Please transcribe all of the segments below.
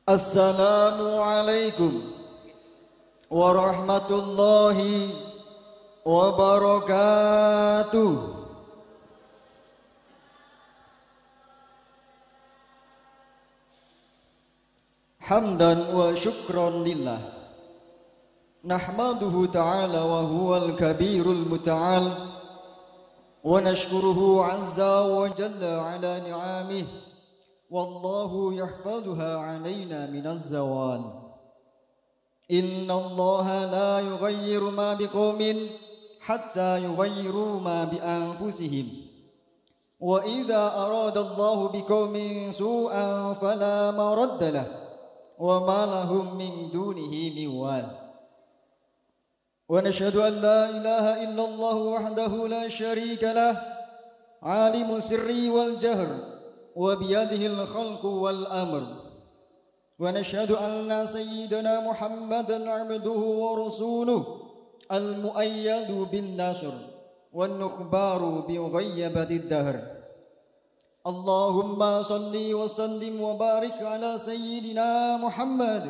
Assalamualaikum warahmatullahi wabarakatuh. Hamdan wa syukran lillah, nahmaduhu ta'ala wa huwal kabirul muta'al, wa nashkuruhu azza wa jalla ala ni'amih, wallahu yahfaduha alayna minaz zawal. Inna allaha la yughayyiru ma biqaumin hatta yughayyiru ma bi anfusihim, wa idza arada allahu biqaumin su'an fala maradda lahu wa ma lahum min dunihi min wal. Wa nashhadu an la ilaha illallah wahdahu la sharika lah, alimu sirri wal jahr, wa biyadihi al-khalqu wal amr. Wa nashhadu anna sayyidana Muhammadan abduhu wa rasuluh, al-muayyadu bin nasr wan nukhbaru bi ghayyabati ad-dahr. Allahumma salli wa sallim wa barik ala sayyidina Muhammad,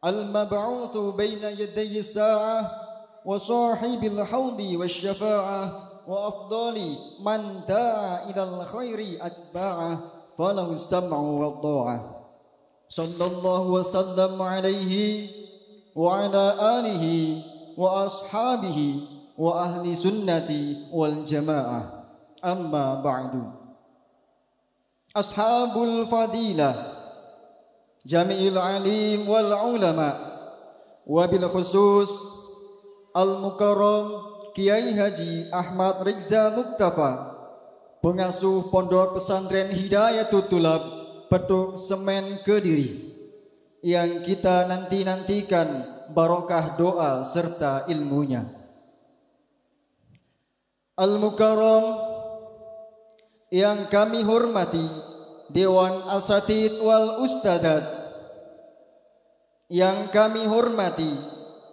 al-mab'uthu baina yaday as-sa'ah wa sahibil hawdi wash-shafa'ah wa afdali man da'a ilal khairi atba'ah falahu sam'u wa ta'ah. Sallallahu wa sallam alaihi wa ala alihi wa ashabihi wa ahli sunnati wal jamaah. Amma ba'du. Ashabul fadilah, jami'il alim wal ulama, wabil khusus al-mukarram Kiai Haji Ahmad Rizza Muktafa, pengasuh Pondok Pesantren Hidayatul Tulab Petuk Semen Kediri, yang kita nanti-nantikan barokah doa serta ilmunya. Al-Mukarram yang kami hormati Dewan Asatid wal Ustadzat, yang kami hormati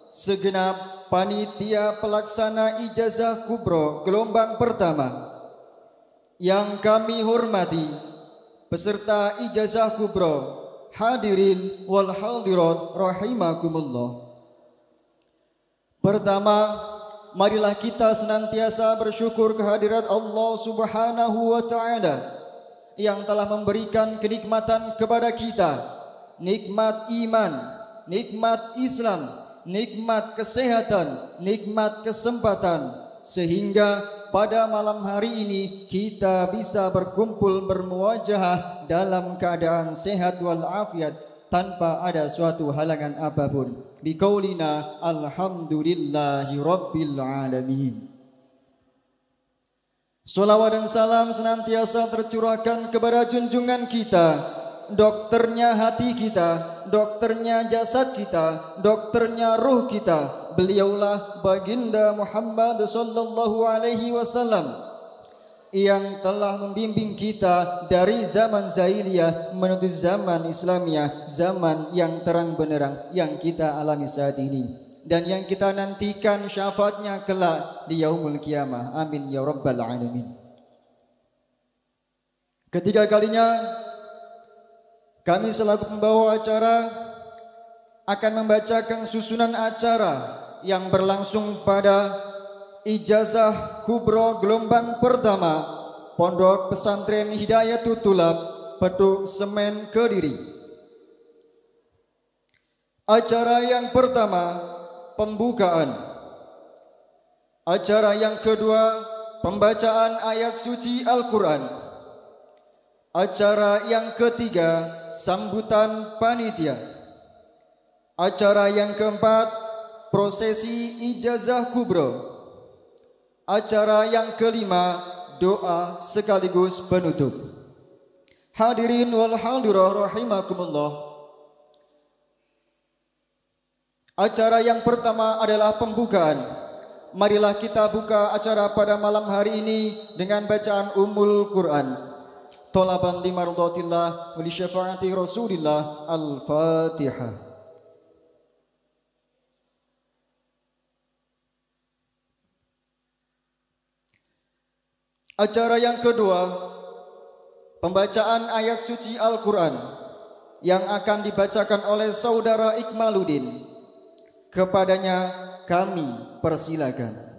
segenap panitia pelaksana ijazah kubro gelombang pertama, yang kami hormati peserta ijazah kubro, hadirin wal hadirat rahimakumullah. Pertama, marilah kita senantiasa bersyukur kehadirat Allah Subhanahu wa ta'ala yang telah memberikan kenikmatan kepada kita, nikmat iman, nikmat Islam, nikmat kesehatan, nikmat kesempatan, sehingga pada malam hari ini kita bisa berkumpul bermuwajahah dalam keadaan sehat walafiat tanpa ada suatu halangan apapun. Biqaulina alhamdulillahi rabbil alamin. Salawat dan salam senantiasa tercurahkan kepada junjungan kita, dokternya hati kita, dokternya jasad kita, dokternya ruh kita. Beliaulah baginda Muhammad sallallahu alaihi wasallam yang telah membimbing kita dari zaman jahiliyah menuju zaman Islamiyah, zaman yang terang benderang yang kita alami saat ini dan yang kita nantikan syafaatnya kelak di yaumul qiyamah. Amin ya rabbal alamin. Ketiga kalinya kami selaku pembawa acara akan membacakan susunan acara yang berlangsung pada ijazah kubro gelombang pertama Pondok Pesantren Hidayatul Tulab Petuk Semen Kediri. Acara yang pertama pembukaan. Acara yang kedua pembacaan ayat suci Al-Quran. Acara yang ketiga sambutan panitia. Acara yang keempat prosesi ijazah kubro. Acara yang kelima doa sekaligus penutup. Hadirin wal hadirat rahimakumullah. Acara yang pertama adalah pembukaan. Marilah kita buka acara pada malam hari ini dengan bacaan Ummul Quran. Thalaban limardatillah wa li syafaati Rasulillah. Al-Fatihah. Acara yang kedua, pembacaan ayat suci Al-Quran. yang akan dibacakan oleh Saudara Ikmaluddin. Kepadanya kami persilakan.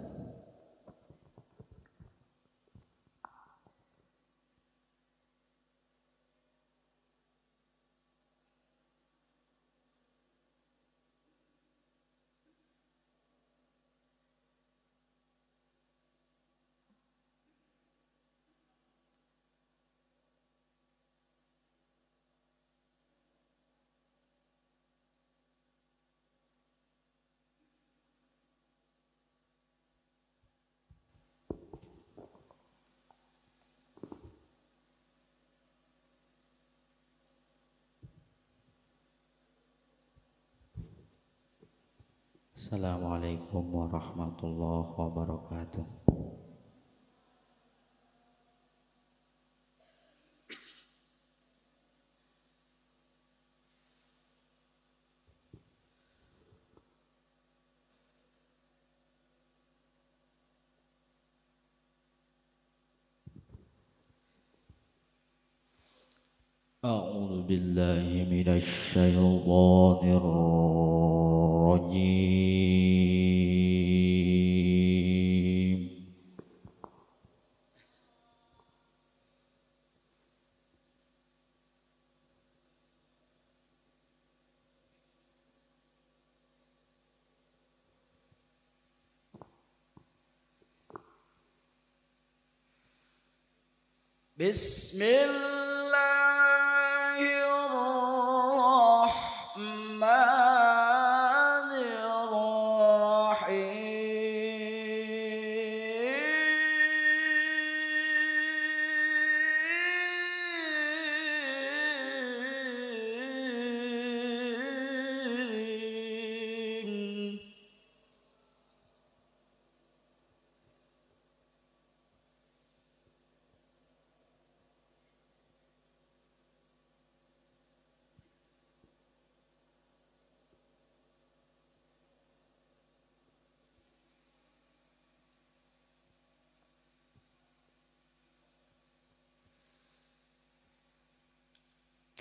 Assalamualaikum warahmatullahi wabarakatuh. A'udzu billahi minasy syaithanir rajim.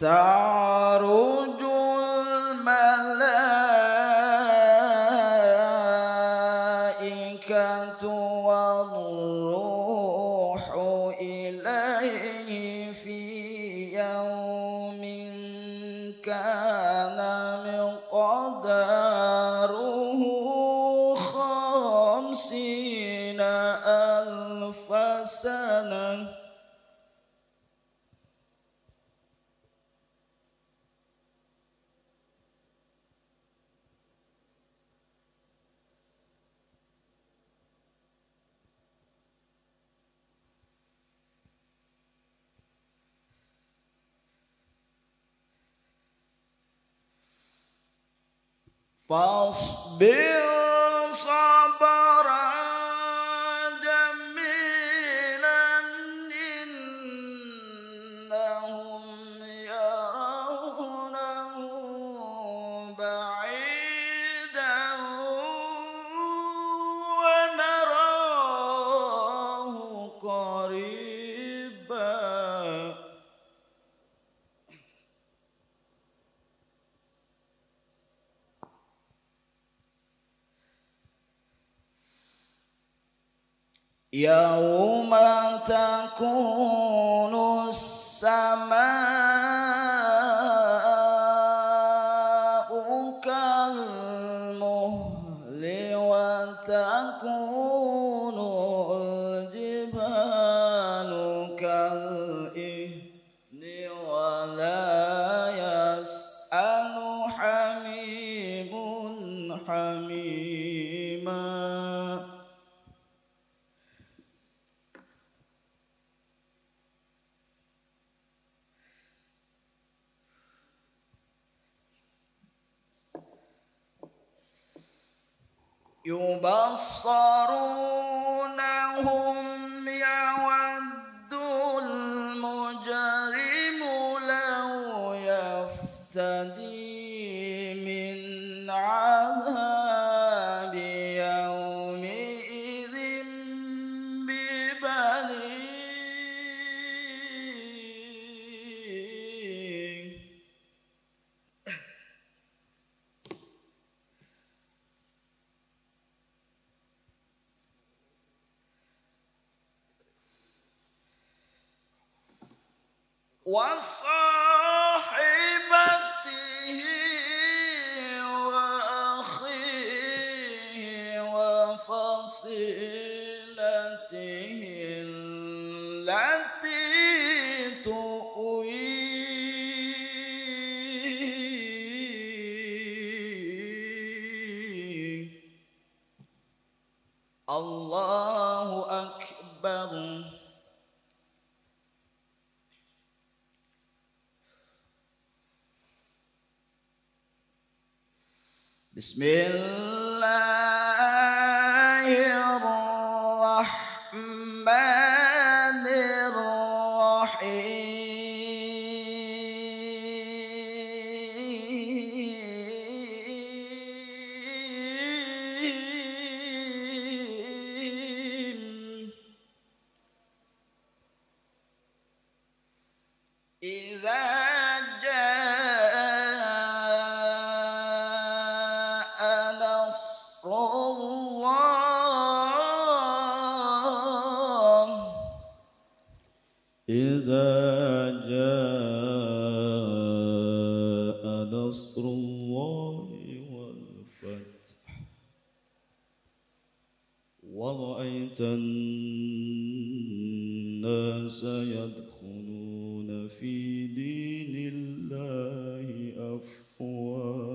Ta'rujul malaikatu war-ruhu ilaihi fi yawmin kana miqdaruhu khamsina alfa sanah. Fasbir sabaran jamilan innahum yarawnahu ba'idan wa narahu qariban. Yauma takunu as-samaa'u kal-muhli wa takunu al-jibalu kal-ihni wa la yas'alu hamimun hamima. Yubassarunahum yawaddul mujrimu law yaftadi min adhabi yawmi idzin bibani. وصاحبته وأخيه وفصيلته التي تؤويه. الله أكبر. بسم الله الرحمن الرحيم. إذا جاء نصر الله والفتح ورأيت الناس يدخلون في دين الله أفواجا.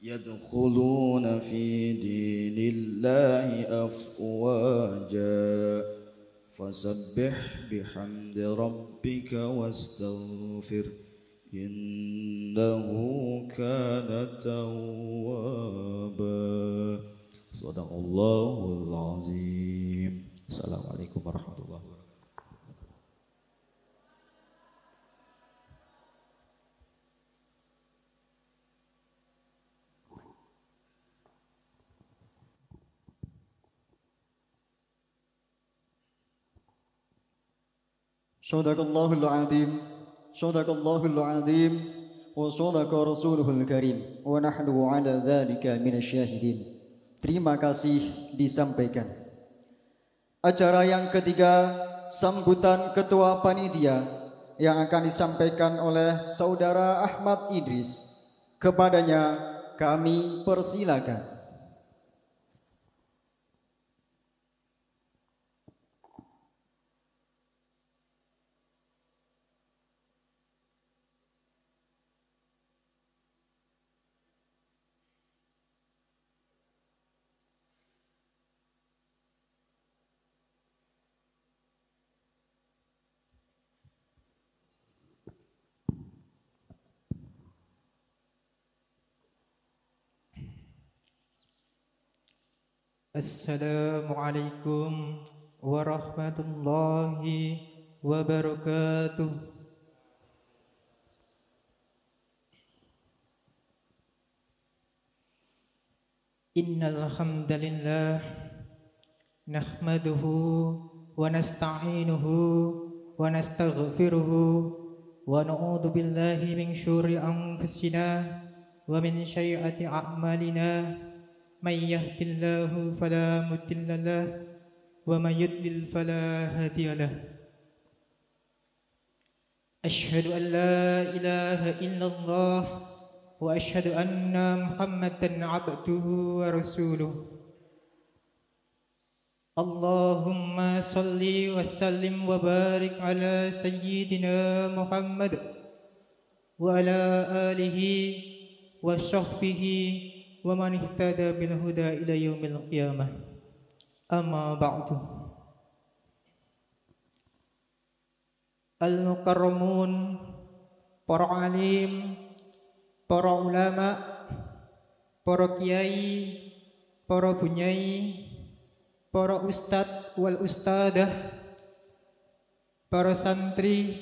يدخلون في دين الله أفواجا فسبح بحمد ربك واستغفر إنه كان توابا. صدق الله العظيم. السلام عليكم ورحمة الله وبركاته. Sadaqallahul azim, sadaqallahul azim, wa sadaqa rasuluhul karim, wa nahnu ala dzalika minasyahidin. Terima kasih disampaikan. Acara yang ketiga, sambutan ketua panitia yang akan disampaikan oleh saudara Ahmad Idris. Kepadanya kami persilakan. Assalamualaikum warahmatullahi wabarakatuh. Innal hamdalillah nahmaduhu wa nasta'inuhu wa nastaghfiruhu wa na'udzu billahi min syururi anfusina wa min sayyiati a'malina. من يهد الله فلا مضل له ومن يضلل فلا هادي له. أشهد أن لا إله إلا الله وأشهد أن محمدا عبده ورسوله. اللهم صل وسلم وبارك على سيدنا محمد وعلى آله وصحبه ومن اهتدى بالهدى إلى يوم القيامة. Amma ba'du. Al-mukarramun, para alim, para ulama, para kiai, para bunyai, para ustadz wal ustadah, para santri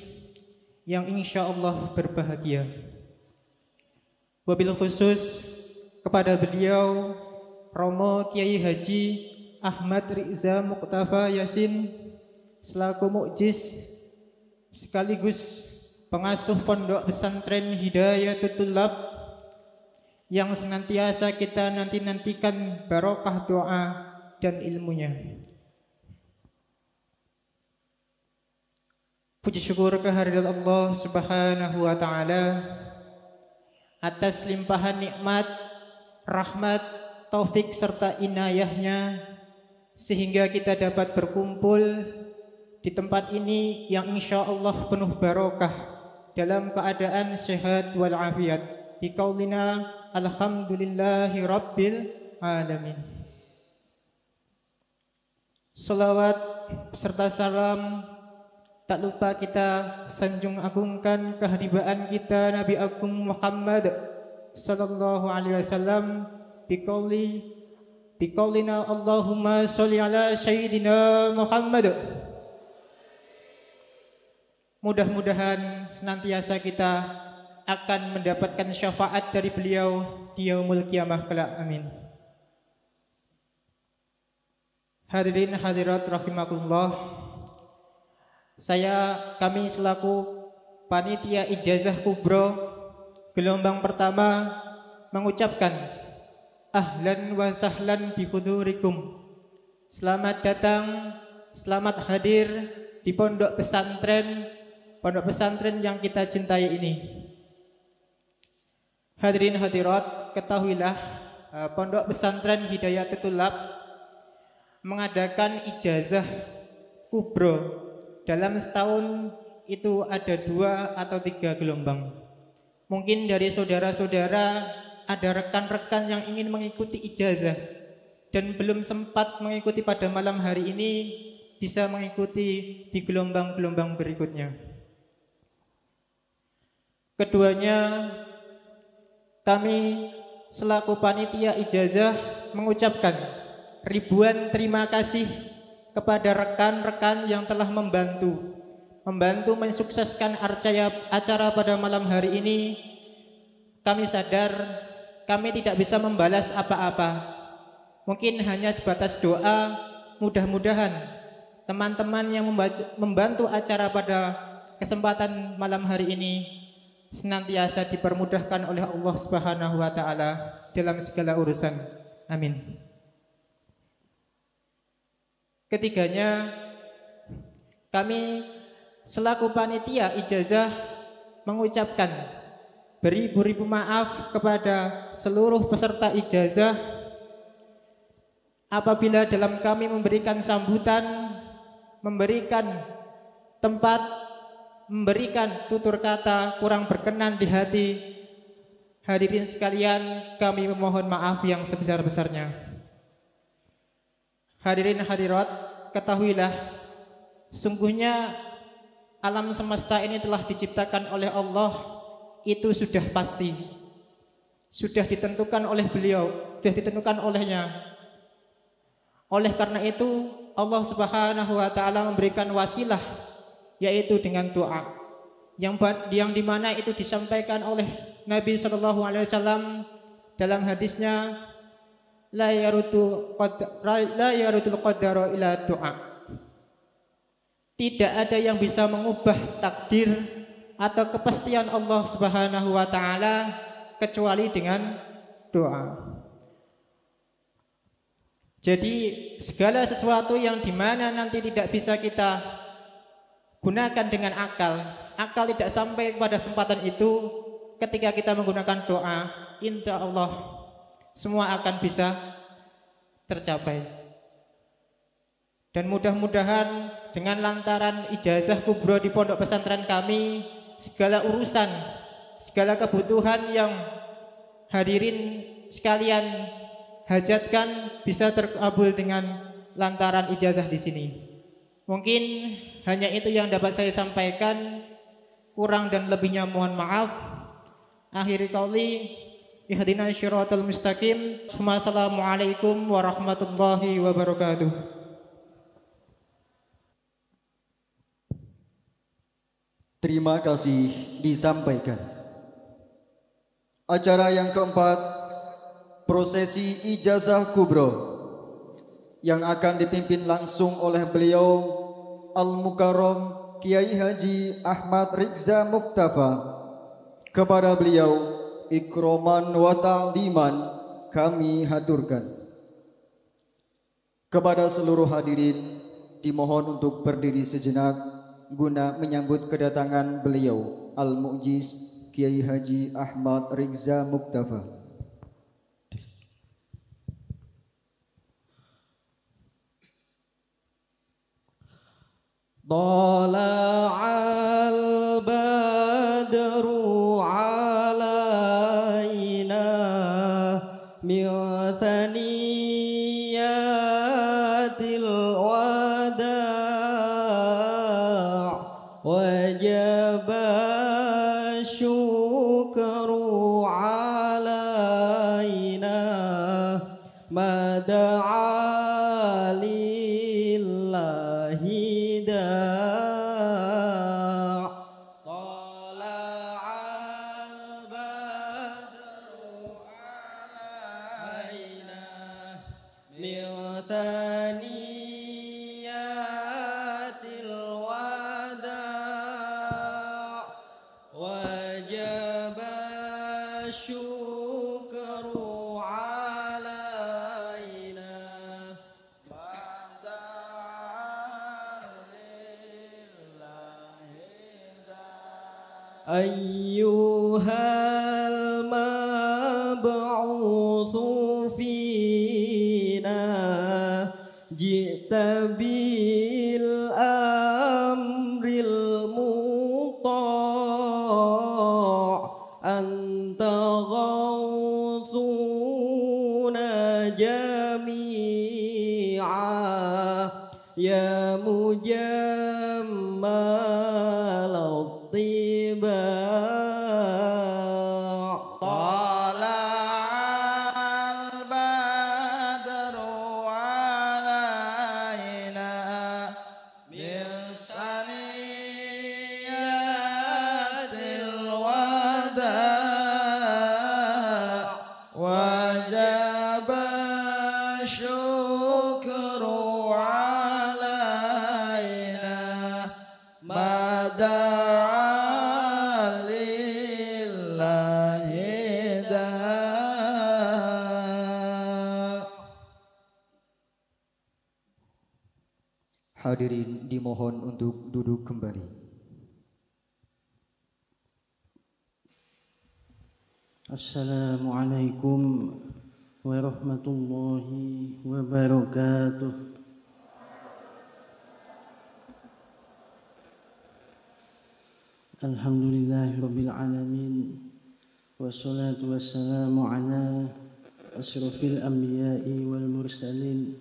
yang insya Allah berbahagia. Wabil khusus kepada beliau Romo Kiai Haji Ahmad Riza Muqtafa Yasin selaku mukjiz sekaligus pengasuh pondok pesantren Hidayatul Tullab yang senantiasa kita nantikan barokah doa dan ilmunya. Puji syukur kehadirat Allah Subhanahu wa taala atas limpahan nikmat, rahmat, taufik serta inayahnya sehingga kita dapat berkumpul di tempat ini yang insya Allah penuh barokah dalam keadaan sehat walafiat. Biqaulina alhamdulillahi rabbil alamin. Salawat serta salam tak lupa kita sanjung agungkan kehadibaan kita Nabi Agung Muhammad sallallahu alaihi wasallam. Biqaulina Allahumma sholli ala sayyidina Muhammad. Mudah-mudahan senantiasa kita akan mendapatkan syafaat dari beliau di yaumul kiamah kelak. Amin. Hadirin hadirat rahimakumullah, kami selaku panitia ijazah kubro gelombang pertama mengucapkan ahlan wa sahlan bi hudurikum. Selamat datang, selamat hadir di pondok pesantren yang kita cintai ini. Hadirin hadirat, ketahuilah pondok pesantren Hidayatul Tullab mengadakan ijazah kubro. Dalam setahun itu ada 2 atau 3 gelombang. Mungkin dari saudara-saudara ada rekan-rekan yang ingin mengikuti ijazah dan belum sempat mengikuti pada malam hari ini, bisa mengikuti di gelombang-gelombang berikutnya. Keduanya, kami selaku panitia ijazah mengucapkan ribuan terima kasih kepada rekan-rekan yang telah membantu mensukseskan acara pada malam hari ini. Kami sadar kami tidak bisa membalas apa-apa, mungkin hanya sebatas doa. Mudah-mudahan teman-teman yang membantu acara pada kesempatan malam hari ini senantiasa dipermudahkan oleh Allah Subhanahu wa taala dalam segala urusan. Amin. Ketiganya, kami selaku panitia ijazah mengucapkan beribu-ribu maaf kepada seluruh peserta ijazah apabila dalam kami memberikan sambutan, memberikan tempat, memberikan tutur kata kurang berkenan di hati. Hadirin sekalian, kami memohon maaf yang sebesar-besarnya. Hadirin hadirat, ketahuilah sungguhnya alam semesta ini telah diciptakan oleh Allah, itu sudah pasti, sudah ditentukan oleh beliau, sudah ditentukan olehnya. Oleh karena itu Allah Subhanahu wa taala memberikan wasilah, yaitu dengan doa yang dimana itu disampaikan oleh Nabi SAW dalam hadisnya, la yarutul qadara ila doa. Tidak ada yang bisa mengubah takdir atau kepastian Allah Subhanahu wa taala kecuali dengan doa. Jadi segala sesuatu yang dimana nanti tidak bisa kita gunakan dengan akal tidak sampai pada tempatan itu. Ketika kita menggunakan doa, insya Allah semua akan bisa tercapai. Dan mudah-mudahan dengan lantaran ijazah kubro di pondok pesantren kami, segala urusan, segala kebutuhan yang hadirin sekalian hajatkan bisa terkabul dengan lantaran ijazah di sini. Mungkin hanya itu yang dapat saya sampaikan. Kurang dan lebihnya mohon maaf. Akhiri qauli, ihdinas syiratal mustaqim. Wassalamualaikum warahmatullahi wabarakatuh. Terima kasih disampaikan. Acara yang keempat, prosesi ijazah kubro, yang akan dipimpin langsung oleh beliau Al-Mukarram Kiai Haji Ahmad Rizza Muktafa. Kepada beliau ikroman wa ta'liman kami haturkan. Kepada seluruh hadirin dimohon untuk berdiri sejenak guna menyambut kedatangan beliau Al-Mu'jiz Kiai Haji Ahmad Rizza Muktafa. Tala'al badru alaina min thaniyatil wada' wajaba syukru alaina mada'a lillahi da' tala'al badru alaina min saniyatil wada' wajaba syukru alaina ayyuhal mab'utsu fina ji'ta bil amril muta' anta ghawthuna jami'a ya mujammal at-tiba' tala'al badru alaina min saniyatil wada' wajaba syukru alaina mada'a lillahi da'. Hadirin dimohon untuk duduk kembali. Assalamualaikum warahmatullahi wabarakatuh. Alhamdulillahirabbil alamin wassalatu wassalamu ala asrofil anbiya'i wal mursalin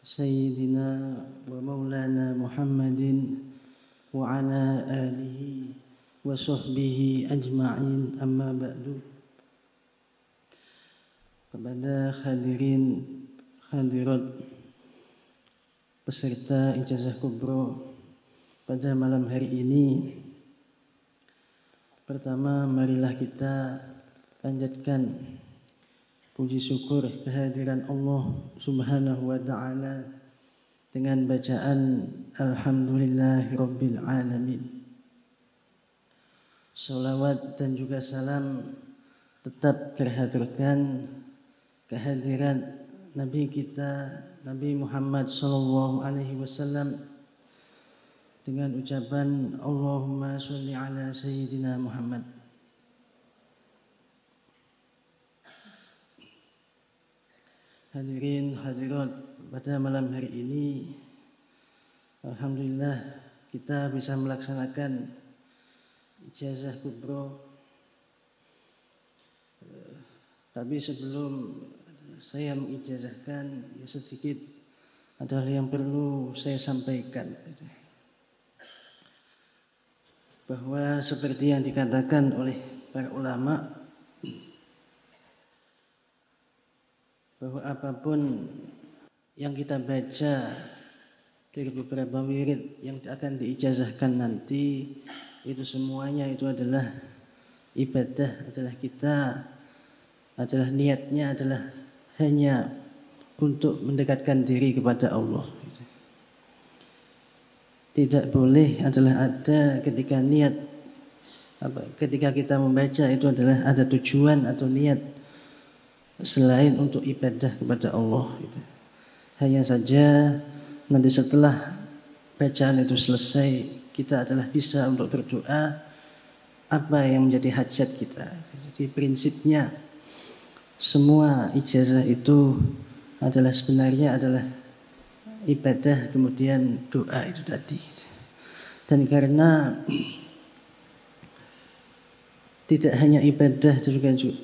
sayyidina wa maulana Muhammadin wa ala alihi wa sahbihi ajma'in, amma ba'du. Kepada hadirin hadirat peserta ijazah kubro pada malam hari ini, pertama marilah kita panjatkan puji syukur kehadiran Allah Subhanahu wa ta'ala dengan bacaan Alhamdulillahirabbil alamin. Salawat dan juga salam tetap terhaturkan kehadiran Nabi kita Nabi Muhammad sallallahu alaihi wasallam dengan ucapan Allahumma sholli ala sayyidina Muhammad. Hadirin hadirat pada malam hari ini, alhamdulillah kita bisa melaksanakan ijazah kubro. Tapi sebelum saya mengijazahkan, ya sedikit adalah yang perlu saya sampaikan, bahwa seperti yang dikatakan oleh para ulama, bahwa apapun yang kita baca dari beberapa wirid yang akan diijazahkan nanti, itu semuanya itu adalah ibadah, adalah kita, adalah niatnya adalah hanya untuk mendekatkan diri kepada Allah. Tidak boleh adalah ada ketika niat, ketika kita membaca itu adalah ada tujuan atau niat selain untuk ibadah kepada Allah. Hanya saja nanti setelah bacaan itu selesai, kita adalah bisa untuk berdoa apa yang menjadi hajat kita. Jadi prinsipnya semua ijazah itu adalah sebenarnya adalah ibadah, kemudian doa itu tadi. Dan karena tidak hanya ibadah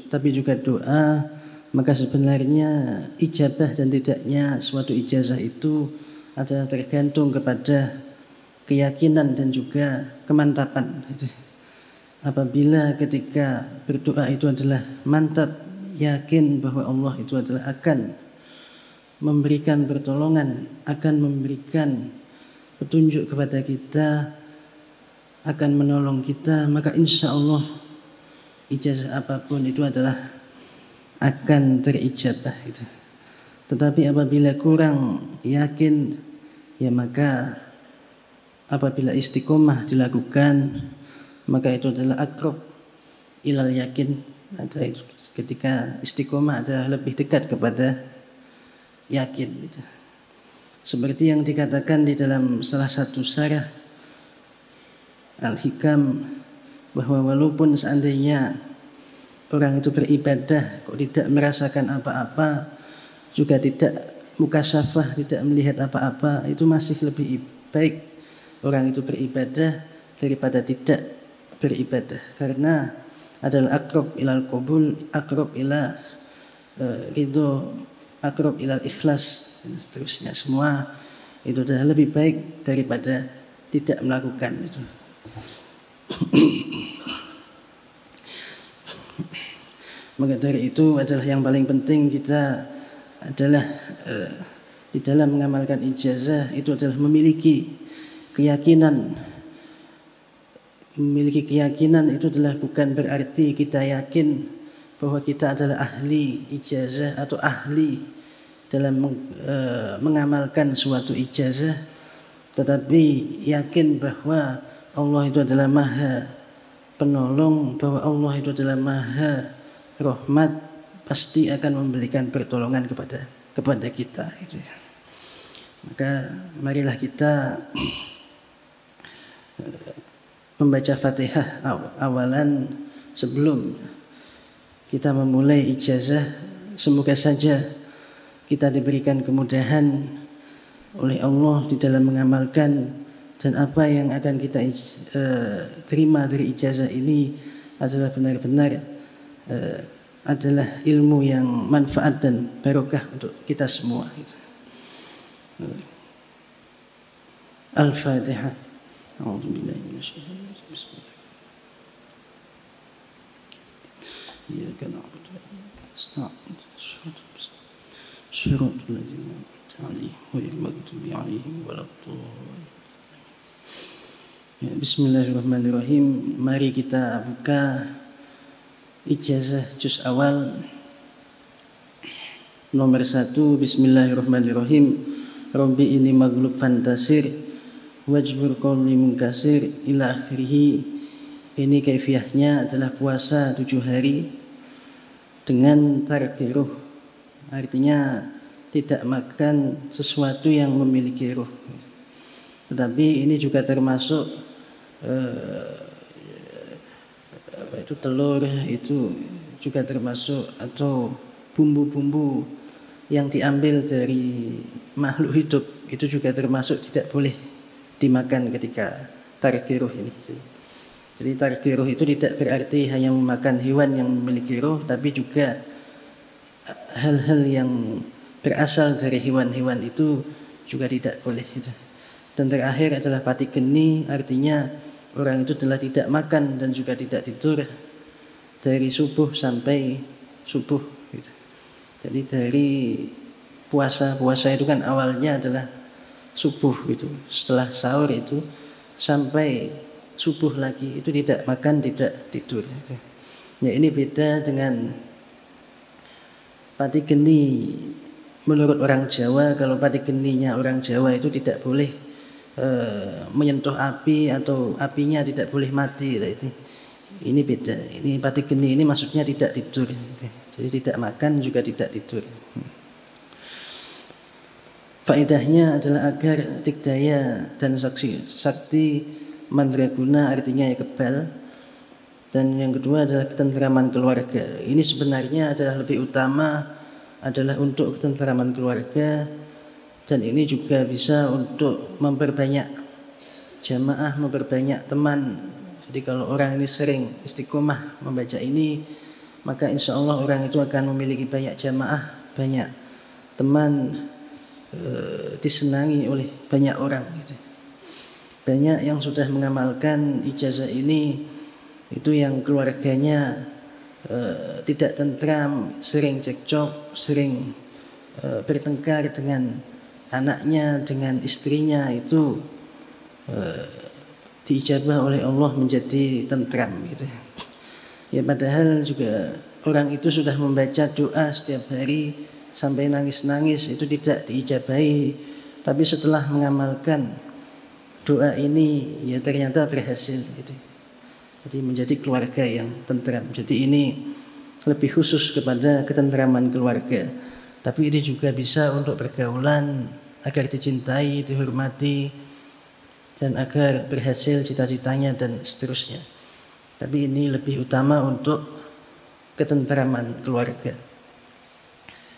tapi juga doa, maka sebenarnya ijabah dan tidaknya suatu ijazah itu adalah tergantung kepada keyakinan dan juga kemantapan. Apabila ketika berdoa itu adalah mantap, yakin bahwa Allah itu adalah akan memberikan pertolongan, akan memberikan petunjuk kepada kita, akan menolong kita, maka insya Allah ijazah apapun itu adalah akan terijabah. Tetapi apabila kurang yakin, ya maka apabila istiqomah dilakukan, maka itu adalah aqrab ilal yakin. Ketika istiqomah adalah lebih dekat kepada yakin. Seperti yang dikatakan di dalam salah satu syarah Al-Hikam, bahwa walaupun seandainya orang itu beribadah kok tidak merasakan apa-apa, juga tidak mukasyafah, tidak melihat apa-apa, itu masih lebih baik orang itu beribadah daripada tidak beribadah. Karena adalah aqrab ilal qabul, aqrab ila ridho, aqrab ilal ikhlas, dan seterusnya. Semua itu adalah lebih baik daripada tidak melakukan itu. Maka dari itu adalah yang paling penting kita adalah di dalam mengamalkan ijazah itu adalah memiliki keyakinan. Memiliki keyakinan itu adalah bukan berarti kita yakin bahwa kita adalah ahli ijazah atau ahli dalam mengamalkan suatu ijazah, tetapi yakin bahwa Allah itu adalah maha penolong, bahwa Allah itu adalah maha rahmat, pasti akan memberikan pertolongan kepada kita. Maka marilah kita membaca Fatihah awalan sebelum kita memulai ijazah. Semoga saja kita diberikan kemudahan oleh Allah di dalam mengamalkan, dan apa yang akan kita terima dari ijazah ini adalah benar-benar adalah ilmu yang manfaat dan barokah untuk kita semua. Al-Fatihah. A'udzubillahi minasyaitonir rajim. Bismillahirrahmanirrahim. Iyyaka na'budu wa iyyaka nasta'in. Shiratal ladzina an'amta 'alaihim ghairil maghdubi 'alaihim waladdallin. Bismillahirrahmanirrahim. Mari kita buka ijazah juz awal nomor 1. Bismillahirrahmanirrahim. Rabbi ini maghlub fantasir wajbur qawli munkasir ila akhirih. Ini kaifiyahnya adalah puasa 7 hari dengan tarki ruh, artinya tidak makan sesuatu yang memiliki ruh. Tetapi ini juga termasuk itu telur, itu juga termasuk, atau bumbu-bumbu yang diambil dari makhluk hidup, itu juga termasuk tidak boleh dimakan ketika tarki ruh ini. Jadi tarki ruh itu tidak berarti hanya memakan hewan yang memiliki ruh, tapi juga hal-hal yang berasal dari hewan-hewan itu juga tidak boleh gitu. Dan terakhir adalah pati geni, artinya orang itu adalah tidak makan dan juga tidak tidur dari subuh sampai subuh gitu. Jadi dari puasa itu kan awalnya adalah subuh gitu, setelah sahur itu sampai subuh lagi itu tidak makan, tidak tidur gitu. Ya ini beda dengan pati geni menurut orang Jawa. Kalau pati geninya orang Jawa itu tidak boleh menyentuh api atau apinya tidak boleh mati. Ini beda. Ini pati geni ini maksudnya tidak tidur. Jadi tidak makan juga tidak tidur. Faedahnya adalah agar tikdaya dan sakti mandraguna, artinya ya kebal. Dan yang kedua adalah ketentraman keluarga. Ini sebenarnya adalah lebih utama adalah untuk ketentraman keluarga, dan ini juga bisa untuk memperbanyak jamaah, memperbanyak teman. Jadi kalau orang ini sering istiqomah membaca ini, maka insya Allah orang itu akan memiliki banyak jamaah, banyak teman, disenangi oleh banyak orang gitu. Banyak yang sudah mengamalkan ijazah ini itu yang keluarganya tidak tentram, sering cekcok, sering bertengkar dengan anaknya, dengan istrinya, itu diijabah oleh Allah menjadi tentram gitu. Ya padahal juga orang itu sudah membaca doa setiap hari sampai nangis-nangis itu tidak diijabahi, tapi setelah mengamalkan doa ini ya ternyata berhasil gitu. Jadi menjadi keluarga yang tentram. Jadi ini lebih khusus kepada ketentraman keluarga. Tapi ini juga bisa untuk pergaulan agar dicintai, dihormati, dan agar berhasil cita-citanya dan seterusnya. Tapi ini lebih utama untuk ketentraman keluarga.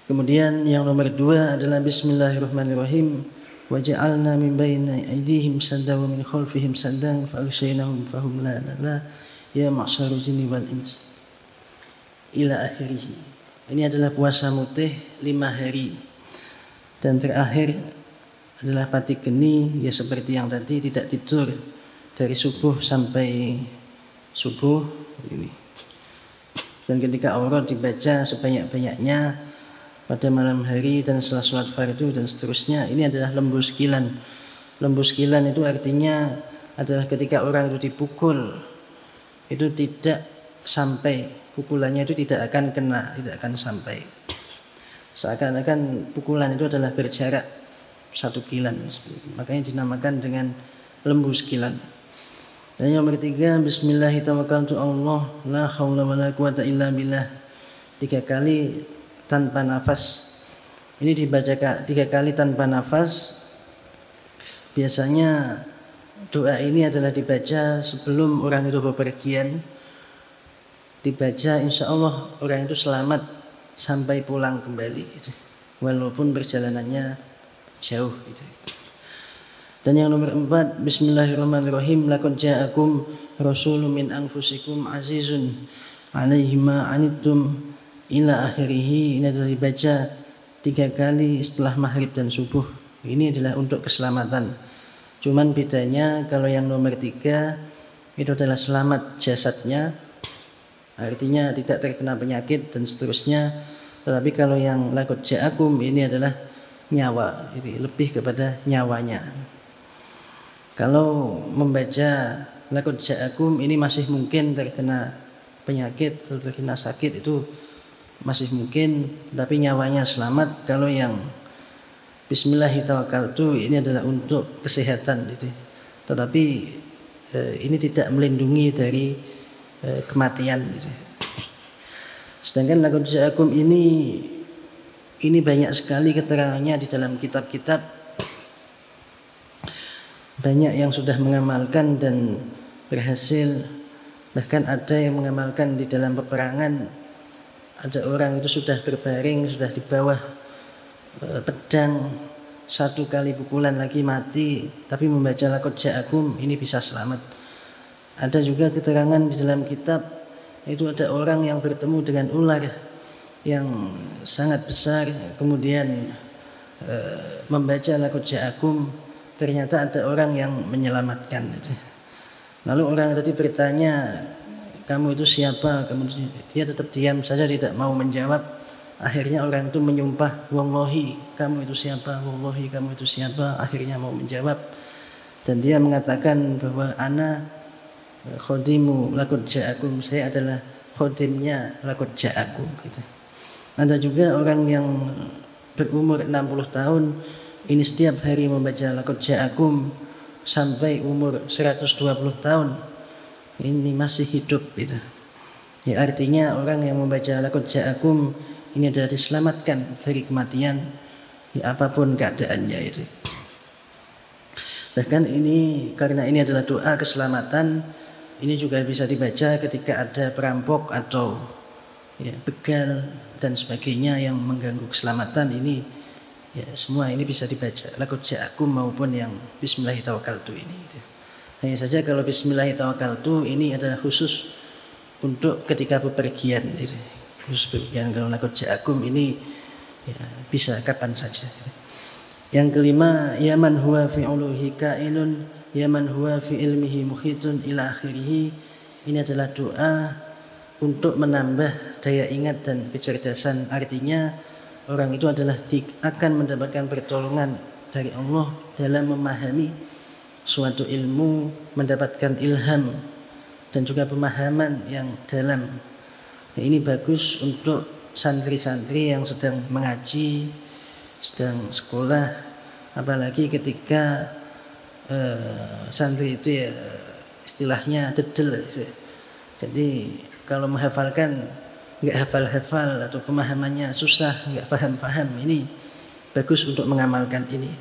Kemudian yang nomor 2 adalah Bismillahirrahmanirrahim. Wa ja'alna min baini aydihim saddan wa min khalfihim saddan fa aghshaynahum fahum la ya ma'syarul jinni wal ins ila akhirih. Ini adalah puasa mutih 5 hari. Dan terakhir adalah pati geni, ya seperti yang tadi, tidak tidur dari subuh sampai subuh ini. Dan ketika aurat dibaca sebanyak-banyaknya pada malam hari dan setelah sholat fardu dan seterusnya. Ini adalah lembu sekilan. Lembu sekilan itu artinya adalah ketika orang itu dipukul, itu tidak sampai, pukulannya itu tidak akan kena, tidak akan sampai. Seakan-akan pukulan itu adalah berjarak 1 kilan. Makanya dinamakan dengan lembu sekilan. Dan yang bertiga, Bismillahirrahmanirrahim, Allah la haula wa la quwata illa billah, 3 kali tanpa nafas. Ini dibaca 3 kali tanpa nafas. Biasanya doa ini adalah dibaca sebelum orang itu bepergian. Dibaca insya Allah orang itu selamat sampai pulang kembali gitu. Walaupun perjalanannya jauh gitu. Dan yang nomor 4, Bismillahirrahmanirrahim, laqad ja'akum rasulun min anfusikum azizun 'alaihi ma 'anittum ila akhirih. Ini adalah dibaca 3 kali setelah maghrib dan subuh. Ini adalah untuk keselamatan. Cuman bedanya kalau yang nomor 3 itu adalah selamat jasadnya, artinya tidak terkena penyakit dan seterusnya. Tetapi kalau yang laqad ja'akum ini adalah nyawa, ini lebih kepada nyawanya. Kalau membaca laqad ja'akum ini masih mungkin terkena penyakit atau terkena sakit, itu masih mungkin, tapi nyawanya selamat. Kalau yang Bismillahirrahmanirrahim ini adalah untuk kesehatan gitu. Tetapi ini tidak melindungi dari kematian gitu. Sedangkan laqad ja'akum ini banyak sekali keterangannya di dalam kitab-kitab. Banyak yang sudah mengamalkan dan berhasil. Bahkan ada yang mengamalkan di dalam peperangan. Ada orang itu sudah berbaring, sudah di bawah pedang, 1 kali pukulan lagi mati, tapi membaca laqad ja'akum ini bisa selamat. Ada juga keterangan di dalam kitab, itu ada orang yang bertemu dengan ular yang sangat besar, kemudian membaca laqad ja'akum, ternyata ada orang yang menyelamatkan. Lalu orang tadi bertanya, kamu itu siapa? Dia tetap diam saja, tidak mau menjawab. Akhirnya orang itu menyumpah, wallahi kamu itu siapa? Wallahi kamu itu siapa? Akhirnya mau menjawab. Dan dia mengatakan bahwa ana khodimu laqad ja'akum, saya adalah khodimnya laqad ja'akum. Gitu. Ada juga orang yang berumur 60 tahun, ini setiap hari membaca laqad ja'akum sampai umur 120 tahun. Ini masih hidup gitu. Ya, artinya orang yang membaca laqad ja'akum ini adalah diselamatkan dari kematian, ya, apapun keadaannya itu. Bahkan ini karena ini adalah doa keselamatan, ini juga bisa dibaca ketika ada perampok atau ya, begal dan sebagainya yang mengganggu keselamatan. Ini ya, semua ini bisa dibaca laqad ja'akum maupun yang bismillahirrahmanirrahim ini. Hanya saja kalau bismillahirrahmanirrahim ini adalah khusus untuk ketika bepergian. Khusus bepergian. Kalau laqad ja'akum ini ya, bisa kapan saja. Yang kelima, ya man huwa fi uluhi kainun, ya man huwa fi ilmihi muhitun ila akhirih. Ini adalah doa untuk menambah daya ingat dan kecerdasan. Artinya orang itu adalah akan mendapatkan pertolongan dari Allah dalam memahami suatu ilmu, mendapatkan ilham dan juga pemahaman yang dalam. Nah, ini bagus untuk santri-santri yang sedang mengaji, sedang sekolah, apalagi ketika santri itu ya istilahnya dedel. Jadi kalau menghafalkan nggak hafal-hafal atau pemahamannya susah, nggak paham-paham, ini bagus untuk mengamalkan ini.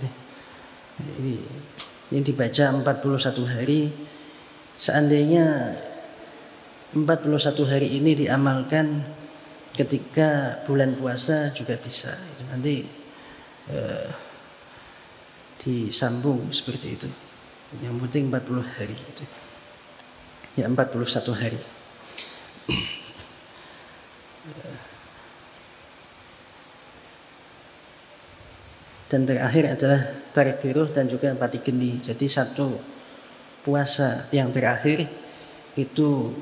Ini dibaca 41 hari. Seandainya 41 hari ini diamalkan ketika bulan puasa juga bisa. Nanti disambung seperti itu. Yang penting 40 hari itu. Ya 41 hari. Dan terakhir adalah tarikhiruh dan juga patigeni. Jadi satu puasa yang terakhir itu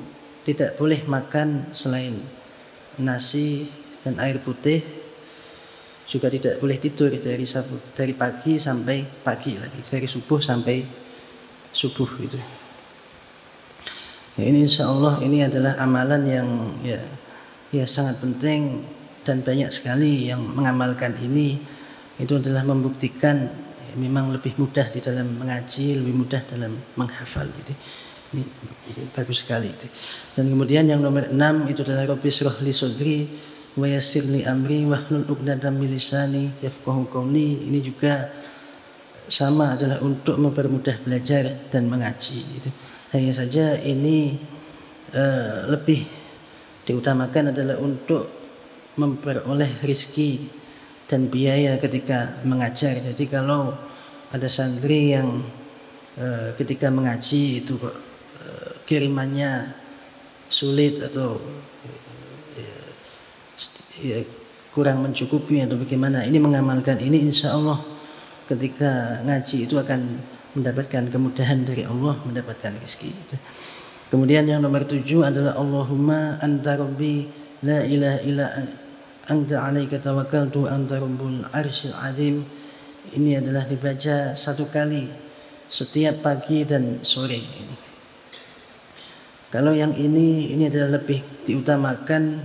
tidak boleh makan selain nasi dan air putih. Juga tidak boleh tidur dari pagi sampai pagi lagi, dari subuh sampai subuh itu. Ya, ini insya Allah ini adalah amalan yang ya sangat penting dan banyak sekali yang mengamalkan ini. Itu adalah membuktikan ya, memang lebih mudah di dalam mengaji, lebih mudah dalam menghafal. Jadi ini bagus sekali. Dan kemudian yang nomor 6 itu adalah Rabbi shrah li sadri wa yassir li amri wahlul 'uqdatam min lisani yafqahu qawli. Ini juga sama, adalah untuk mempermudah belajar dan mengaji. Gitu. Hanya saja ini lebih diutamakan adalah untuk memperoleh rezeki dan biaya ketika mengajar. Jadi kalau ada santri yang ketika mengaji itu kirimannya sulit atau kurang mencukupi atau bagaimana, ini mengamalkan ini insya Allah ketika ngaji itu akan mendapatkan kemudahan dari Allah, mendapatkan rezeki. Kemudian yang nomor 7 adalah Allahumma anta rabbi la ilaha illa anta alaika tawakkaltu anta rabbul arsyil azim. Ini adalah dibaca 1 kali setiap pagi dan sore. Kalau yang ini adalah lebih diutamakan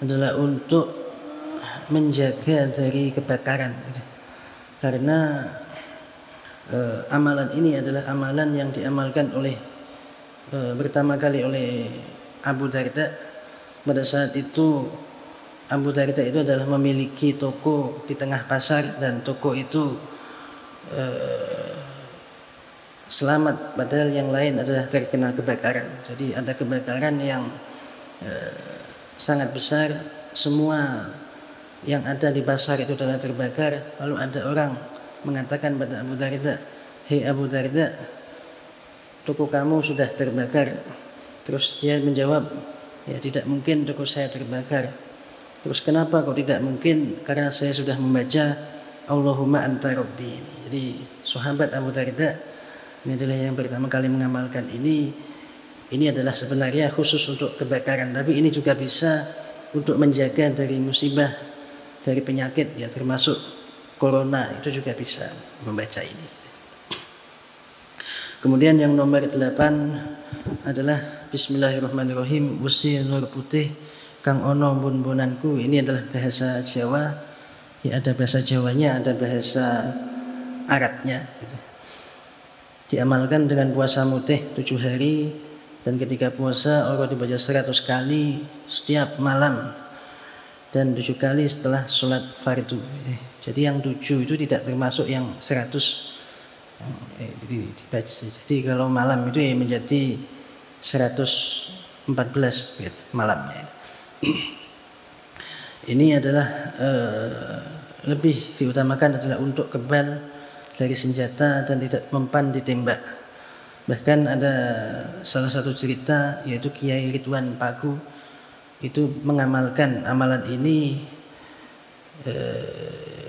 adalah untuk menjaga dari kebakaran. Karena amalan ini adalah amalan yang diamalkan oleh pertama kali oleh Abu Darda. Pada saat itu Abu Darda itu adalah memiliki toko di tengah pasar, dan toko itu selamat, padahal yang lain adalah terkena kebakaran. Jadi ada kebakaran yang sangat besar, semua yang ada di pasar itu adalah terbakar. Lalu ada orang mengatakan pada Abu Darda, "Hei Abu Darda, toko kamu sudah terbakar." Terus dia menjawab, "Ya tidak mungkin toko saya terbakar." Terus kenapa kok tidak mungkin? Karena saya sudah membaca Allahumma anta rabbi. Jadi sahabat Abu Darda ini adalah yang pertama kali mengamalkan ini. Ini adalah sebenarnya khusus untuk kebakaran, tapi ini juga bisa untuk menjaga dari musibah, dari penyakit ya, termasuk corona, itu juga bisa membaca ini. Kemudian yang nomor 8 adalah Bismillahirrahmanirrahim. Wesi nur putih kang ono bun-bunanku. Ini adalah bahasa Jawa. Ya, ada bahasa Jawanya, ada bahasa Arabnya. Diamalkan dengan puasa mutih 7 hari, dan ketika puasa Allah dibaca 100 kali setiap malam dan 7 kali setelah sholat fardu. Jadi yang 7 itu tidak termasuk yang 100 dibaca. Jadi kalau malam itu ya menjadi 114 malamnya. Ini adalah lebih diutamakan adalah untuk kebal dari senjata dan tidak mempan ditembak. Bahkan ada salah satu cerita, yaitu Kiai Ridwan Paku itu mengamalkan amalan ini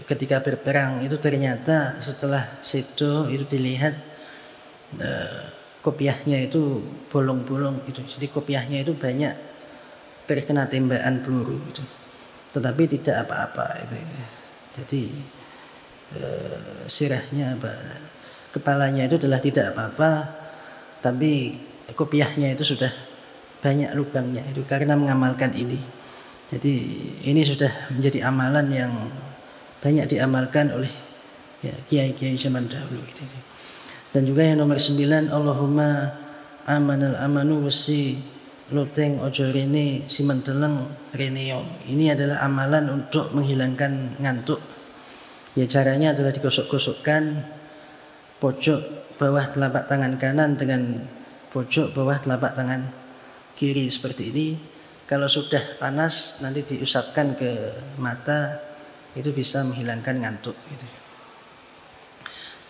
ketika berperang. Itu ternyata setelah sedo itu dilihat kopiahnya itu bolong-bolong gitu. Jadi kopiahnya itu banyak terkena tembakan peluru gitu. Tetapi tidak apa-apa itu. Jadi sirahnya kepalanya itu adalah tidak apa-apa, tapi kopiahnya itu sudah banyak lubangnya itu karena mengamalkan ini. Jadi ini sudah menjadi amalan yang banyak diamalkan oleh ya, kiai-kiai zaman dahulu gitu. Dan juga yang nomor 9, Allahumma amanal amanu wasi loteng ojo rene simenteleng reneo. Ini adalah amalan untuk menghilangkan ngantuk. Ya, caranya adalah digosok-gosokkan pojok bawah telapak tangan kanan dengan pojok bawah telapak tangan kiri seperti ini. Kalau sudah panas nanti diusapkan ke mata, itu bisa menghilangkan ngantuk gitu.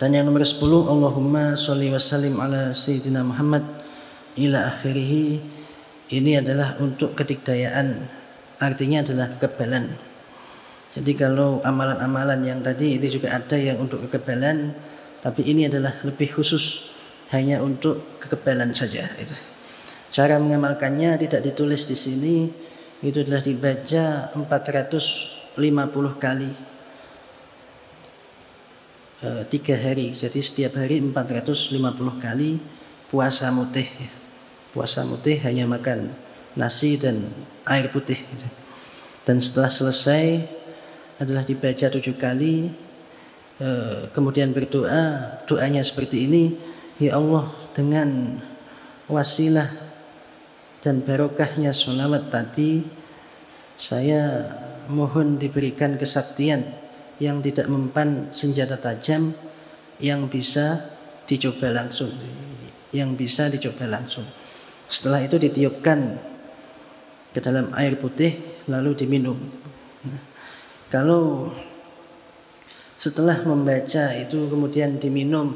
Dan yang nomor 10, Allahumma sholli wa sallim ala sayyidina Muhammad ila akhirih. Ini adalah untuk kedikdayaan, artinya adalah kekebalan. Jadi kalau amalan-amalan yang tadi itu juga ada yang untuk kekebalan, tapi ini adalah lebih khusus hanya untuk kekebalan saja. Itu. Cara mengamalkannya tidak ditulis di sini, itu adalah dibaca 450 kali 3 hari. Jadi setiap hari 450 kali puasa mutih. Puasa mutih hanya makan nasi dan air putih. Dan setelah selesai adalah dibaca 7 kali. Kemudian berdoa, doanya seperti ini, ya Allah, dengan wasilah dan barokahnya sholawat tadi, saya mohon diberikan kesaktian yang tidak mempan senjata tajam, yang bisa dicoba langsung, Setelah itu ditiupkan ke dalam air putih lalu diminum. Kalau setelah membaca itu kemudian diminum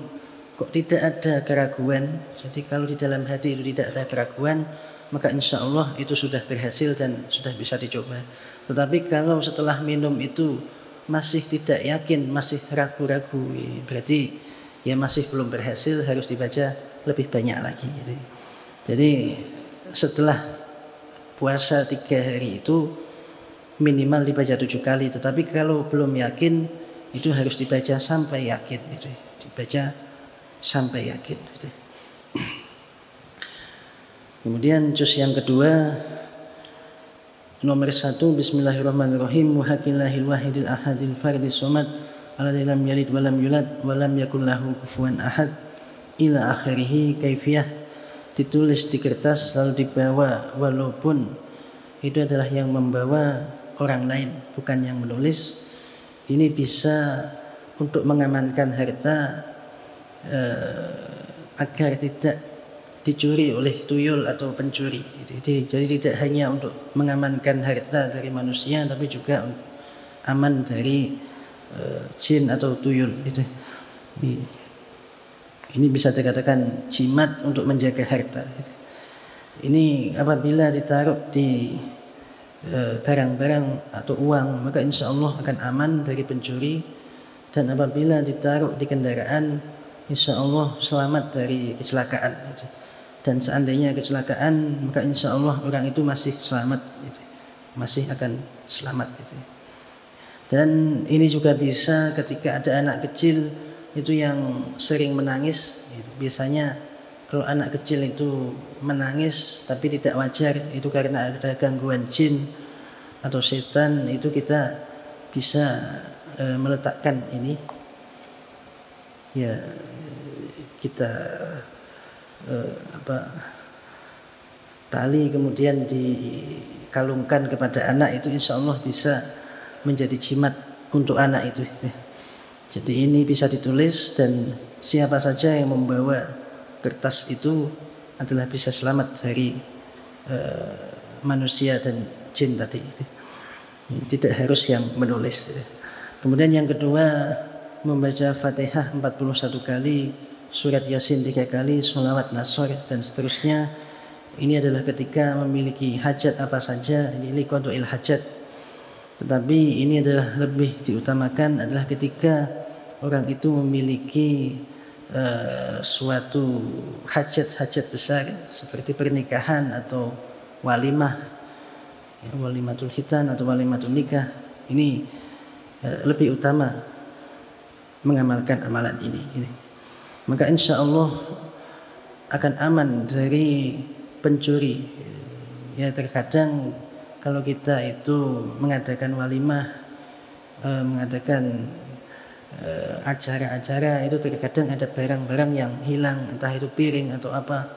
kok tidak ada keraguan, jadi kalau di dalam hati itu tidak ada keraguan, maka insya Allah itu sudah berhasil dan sudah bisa dicoba. Tetapi kalau setelah minum itu masih tidak yakin, masih ragu-ragu, berarti ya masih belum berhasil, harus dibaca lebih banyak lagi. Jadi setelah puasa 3 hari itu minimal dibaca 7 kali. Tetapi kalau belum yakin, itu harus dibaca sampai yakin. Dibaca sampai yakin. Kemudian juz yang kedua, nomor 1, Bismillahirrahmanirrahim. Muhaqillahil wahidil ahadil fardis somad alladzi lam yalid wa lam yulad wa lam yakul lahu kufuwan ahad ila akhirih. Kaifiyah ditulis di kertas lalu dibawa, walaupun itu adalah yang membawa orang lain, bukan yang menulis. Ini bisa untuk mengamankan harta agar tidak dicuri oleh tuyul atau pencuri. Jadi tidak hanya untuk mengamankan harta dari manusia, tapi juga aman dari jin atau tuyul. Ini bisa dikatakan jimat untuk menjaga harta. Ini apabila ditaruh di barang-barang atau uang, maka insya Allah akan aman dari pencuri dan apabila ditaruh di kendaraan, insya Allah selamat dari kecelakaan. Dan seandainya kecelakaan, maka insya Allah orang itu masih selamat, masih akan selamat. Dan ini juga bisa ketika ada anak kecil itu yang sering menangis. Biasanya kalau anak kecil itu menangis tapi tidak wajar, itu karena ada gangguan jin atau setan, itu kita bisa meletakkan ini, ya kita tali kemudian dikalungkan kepada anak, itu insya Allah bisa menjadi jimat untuk anak itu. Jadi ini bisa ditulis dan siapa saja yang membawa kertas itu adalah bisa selamat dari manusia dan jin tadi. Tidak harus yang menulis. Kemudian yang kedua, membaca Fatihah 41 kali, surat Yasin 3 kali, sholawat nasr dan seterusnya. Ini adalah ketika memiliki hajat apa saja, ini qada'il hajat. Tetapi ini adalah lebih diutamakan adalah ketika orang itu memiliki suatu hajat-hajat besar seperti pernikahan atau walimah, walimatul khitan atau walimatul nikah. Ini lebih utama mengamalkan amalan ini. Maka insya Allah akan aman dari pencuri. Ya, terkadang kalau kita itu mengadakan walimah, mengadakan acara-acara, itu terkadang ada barang-barang yang hilang, entah itu piring atau apa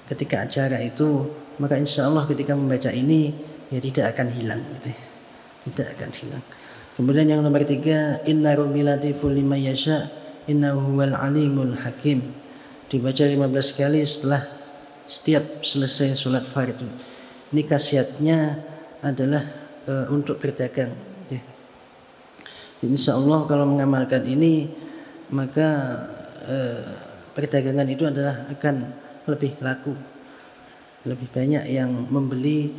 ketika acara itu. Maka insya Allah ketika membaca ini ya tidak akan hilang, tidak akan hilang. Kemudian yang nomor 3, inna rumilatiful lima yasha innahu huwal alimul hakim, dibaca 15 kali setelah setiap selesai sholat fardu. Ini khasiatnya adalah untuk berdagang. Insya Allah kalau mengamalkan ini maka perdagangan itu adalah akan lebih laku, lebih banyak yang membeli,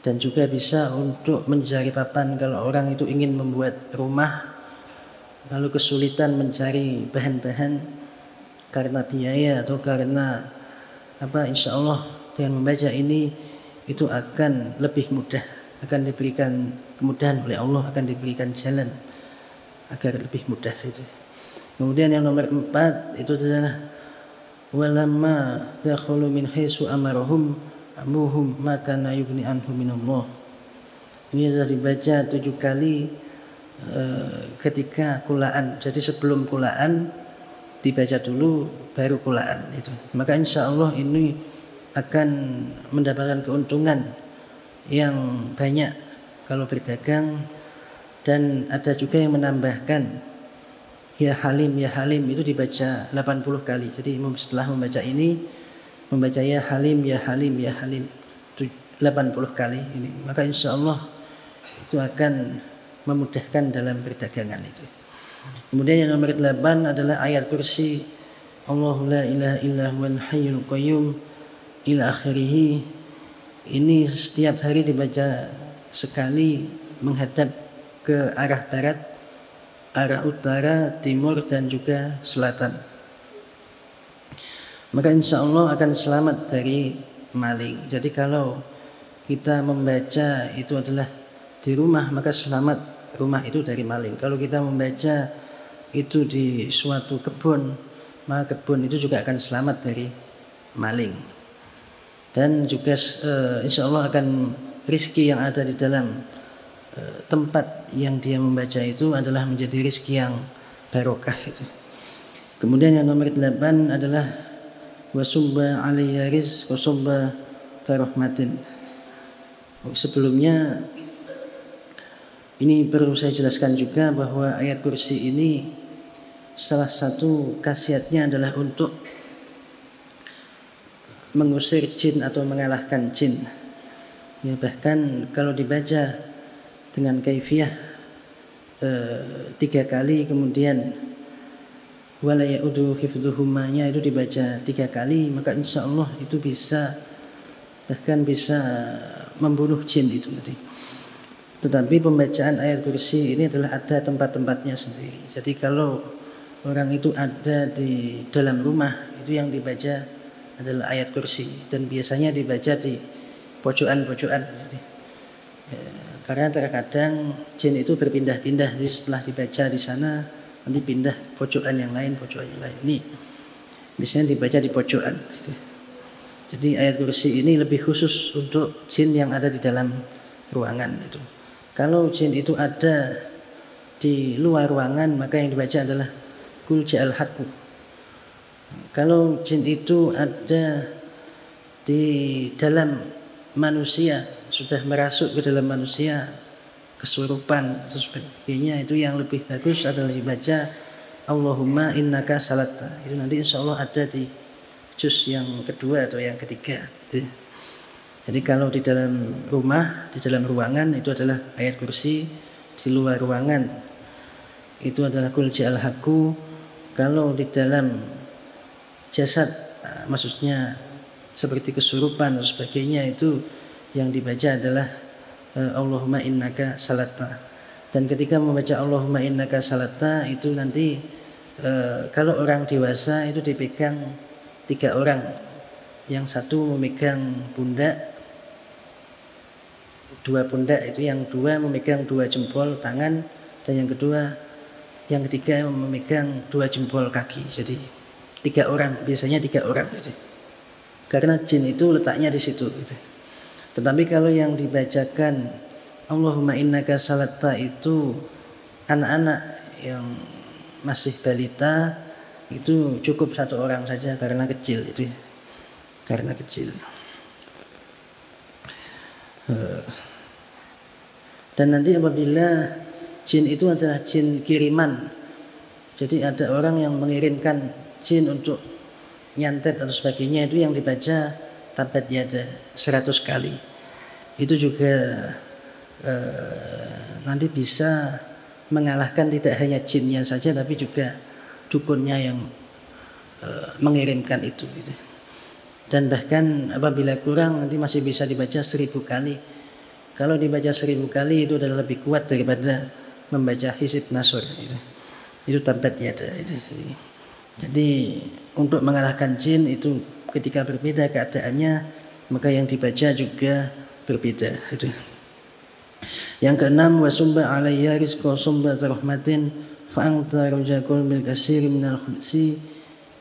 dan juga bisa untuk mencari papan. Kalau orang itu ingin membuat rumah lalu kesulitan mencari bahan-bahan karena biaya atau karena apa, insya Allah dengan membaca ini itu akan lebih mudah, akan diberikan kemudahan oleh Allah, akan diberikan jalan agar lebih mudah itu. Kemudian yang nomor 4 itu adalah walamma dakhulu min haitsu amarahum amuhum maka yughni anhum minallah. Ini sudah dibaca 7 kali ketika kulaan. Jadi sebelum kulaan dibaca dulu baru kulaan itu. Maka insya Allah ini akan mendapatkan keuntungan yang banyak kalau berdagang. Dan ada juga yang menambahkan ya halim itu dibaca 80 kali. Jadi setelah membaca ini membaca ya halim 80 kali ini. Maka insya Allah itu akan memudahkan dalam perdagangan itu. Kemudian yang nomor 8 adalah ayat kursi, Allahu la ilaha illa huwal hayyul qayyum ila akhirih. Ini setiap hari dibaca sekali menghadap ke arah barat, arah utara, timur dan juga selatan. Maka insya Allah akan selamat dari maling. Jadi kalau kita membaca itu adalah di rumah, maka selamat rumah itu dari maling. Kalau kita membaca itu di suatu kebun, maka kebun itu juga akan selamat dari maling. Dan juga insya Allah akan rizki yang ada di dalam tempat yang dia membaca itu adalah menjadi rizki yang barokah itu. Kemudian yang nomor 8 adalah wasubba alaiya rizq wasubba tarahmatin. Sebelumnya ini perlu saya jelaskan juga bahwa ayat kursi ini salah satu khasiatnya adalah untuk mengusir jin atau mengalahkan jin. Ya, bahkan kalau dibaca dengan kaifiyah 3 kali, kemudian wala ya'udu hifdhuhumanya itu dibaca 3 kali, maka insya Allah itu bisa bahkan bisa membunuh jin itu tadi. Tetapi pembacaan ayat kursi ini adalah ada tempat-tempatnya sendiri. Jadi kalau orang itu ada di dalam rumah, itu yang dibaca adalah ayat kursi, dan biasanya dibaca di pojokan-pojokan. Karena terkadang jin itu berpindah-pindah, jadi setelah dibaca di sana nanti pindah pojokan yang lain, pojokan yang lain. Ini biasanya dibaca di pojokan. Jadi ayat kursi ini lebih khusus untuk jin yang ada di dalam ruangan itu. Kalau jin itu ada di luar ruangan, maka yang dibaca adalah Qul ja'al haqqu. Kalau jin itu ada di dalam manusia, sudah merasuk ke dalam manusia, kesurupan atau sebagainya, itu yang lebih bagus adalah dibaca Allahumma innaka salatta. Itu nanti insya Allah ada di juz yang kedua atau yang ketiga. Jadi kalau di dalam rumah, di dalam ruangan itu adalah ayat kursi, di luar ruangan itu adalah Qul ja'al haqqu. Kalau di dalam jasad, maksudnya seperti kesurupan dan sebagainya, itu yang dibaca adalah Allahumma innaka salatta. Dan ketika membaca Allahumma innaka salatta itu nanti kalau orang dewasa itu dipegang 3 orang. Yang satu memegang pundak, 2 pundak, itu yang 2 memegang 2 jempol tangan, dan yang ketiga memegang 2 jempol kaki. Jadi 3 orang, biasanya 3 orang gitu. Karena jin itu letaknya di situ gitu. Tetapi kalau yang dibacakan Allahumma innaka salatta itu anak-anak yang masih balita, itu cukup 1 orang saja karena kecil itu ya. Karena kecil. Dan nanti apabila jin itu adalah jin kiriman, jadi ada orang yang mengirimkan jin untuk nyantet atau sebagainya, itu yang dibaca tabat yada 100 kali. Itu juga nanti bisa mengalahkan tidak hanya jinnya saja, tapi juga dukunnya yang mengirimkan itu gitu. Dan bahkan apabila kurang nanti masih bisa dibaca 1000 kali. Kalau dibaca 1000 kali itu adalah lebih kuat daripada membaca hizib nasr itu tabat yada itu. Jadi untuk mengalahkan jin itu ketika berbeda keadaannya, maka yang dibaca juga berbeda itu. Yang keenam, wasumba alayya rizqa sumba rahmatin fa anta rujakul bil kasir minal khulsi.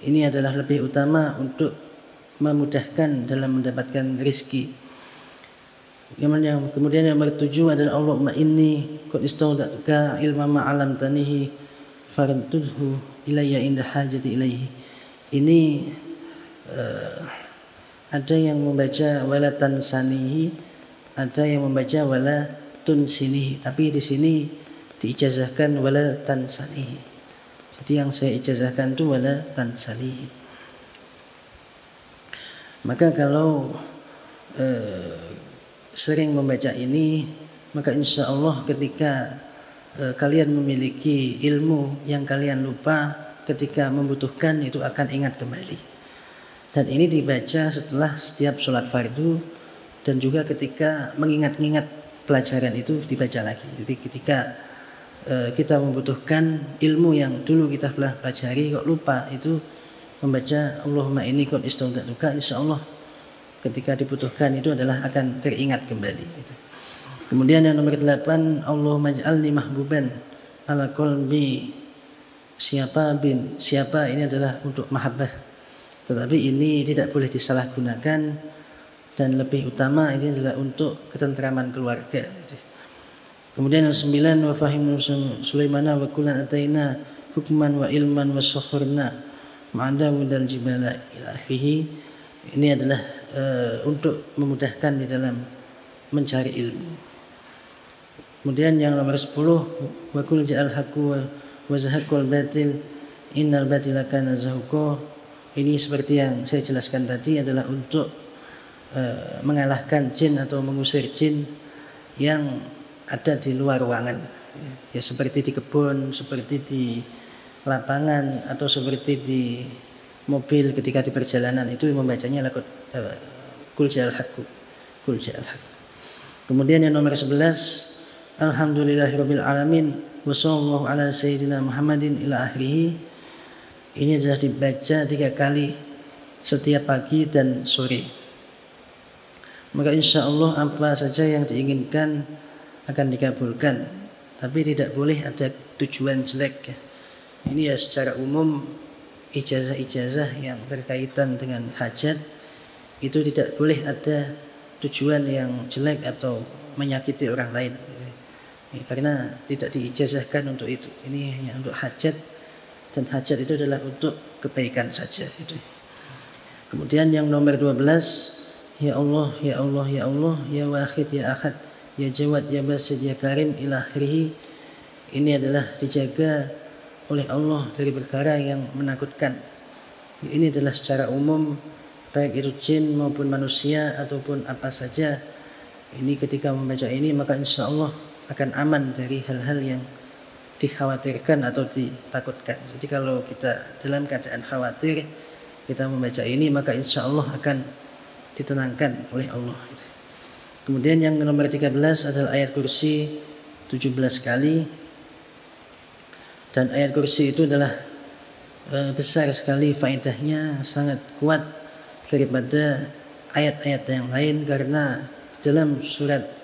Ini adalah lebih utama untuk memudahkan dalam mendapatkan rizki. Kemudian yang ke-7 adalah Allahumma inni qad istawda'tuka ilma ma 'allamtanihi farudhu ilayya inda hajati ilaihi. Ini ada yang membaca wala tansanihi, ada yang membaca wala tunsinihi, tapi di sini diijazahkan wala tansanihi. Jadi yang saya ijazahkan itu wala tansanihi. Maka kalau sering membaca ini, maka insya Allah ketika kalian memiliki ilmu yang kalian lupa, ketika membutuhkan itu akan ingat kembali. Dan ini dibaca setelah setiap sholat fardu, dan juga ketika mengingat-ingat pelajaran itu dibaca lagi. Jadi ketika kita membutuhkan ilmu yang dulu kita telah pelajari kok lupa, itu membaca Allahumma inni qad istawda'tuka, insya Allah ketika dibutuhkan itu adalah akan teringat kembali. Kemudian yang nomor 8, Allahumma ij'alni mahbuban ala qalbi siapa ini adalah untuk mahabbah, tetapi ini tidak boleh disalahgunakan, dan lebih utama ini adalah untuk ketentraman keluarga. Kemudian yang 9, wa fahimu Sulaimana wa kullan ataina hukman wa ilman wa sahurna ma'adawu dal jibala ila akhirih. Ini adalah untuk memudahkan di dalam mencari ilmu. Kemudian yang nomor 10, wa qul ja'al haqqu wa zahaqul batil innal batila kana zahuqa. Ini seperti yang saya jelaskan tadi adalah untuk mengalahkan jin atau mengusir jin yang ada di luar ruangan. Ya seperti di kebun, seperti di lapangan, atau seperti di mobil ketika di perjalanan, itu membacanya Qul ja'al haqqu. Kemudian yang nomor 11, Alhamdulillahirabbil alamin wa sallallahu ala sayyidina Muhammadin ila akhirih. Ini adalah dibaca 3 kali setiap pagi dan sore. Maka insya Allah apa saja yang diinginkan akan dikabulkan. Tapi tidak boleh ada tujuan jelek. Ini ya secara umum ijazah-ijazah yang berkaitan dengan hajat itu tidak boleh ada tujuan yang jelek atau menyakiti orang lain. Karena tidak diijazahkan untuk itu. Ini hanya untuk hajat, dan hajat itu adalah untuk kebaikan saja. Kemudian yang nomor 12, ya Allah, ya Allah, ya Allah, ya Wahid, ya Ahad, ya Jawad, ya Basid, ya Karim, ila akhirih. Ini adalah dijaga oleh Allah dari perkara yang menakutkan. Ini adalah secara umum, baik itu jin maupun manusia ataupun apa saja. Ini ketika membaca ini maka insya Allah akan aman dari hal-hal yang dikhawatirkan atau ditakutkan. Jadi kalau kita dalam keadaan khawatir, kita membaca ini maka insya Allah akan ditenangkan oleh Allah. Kemudian yang nomor 13 adalah ayat kursi 17 kali. Dan ayat kursi itu adalah besar sekali faedahnya, sangat kuat daripada ayat-ayat yang lain, karena di dalam surat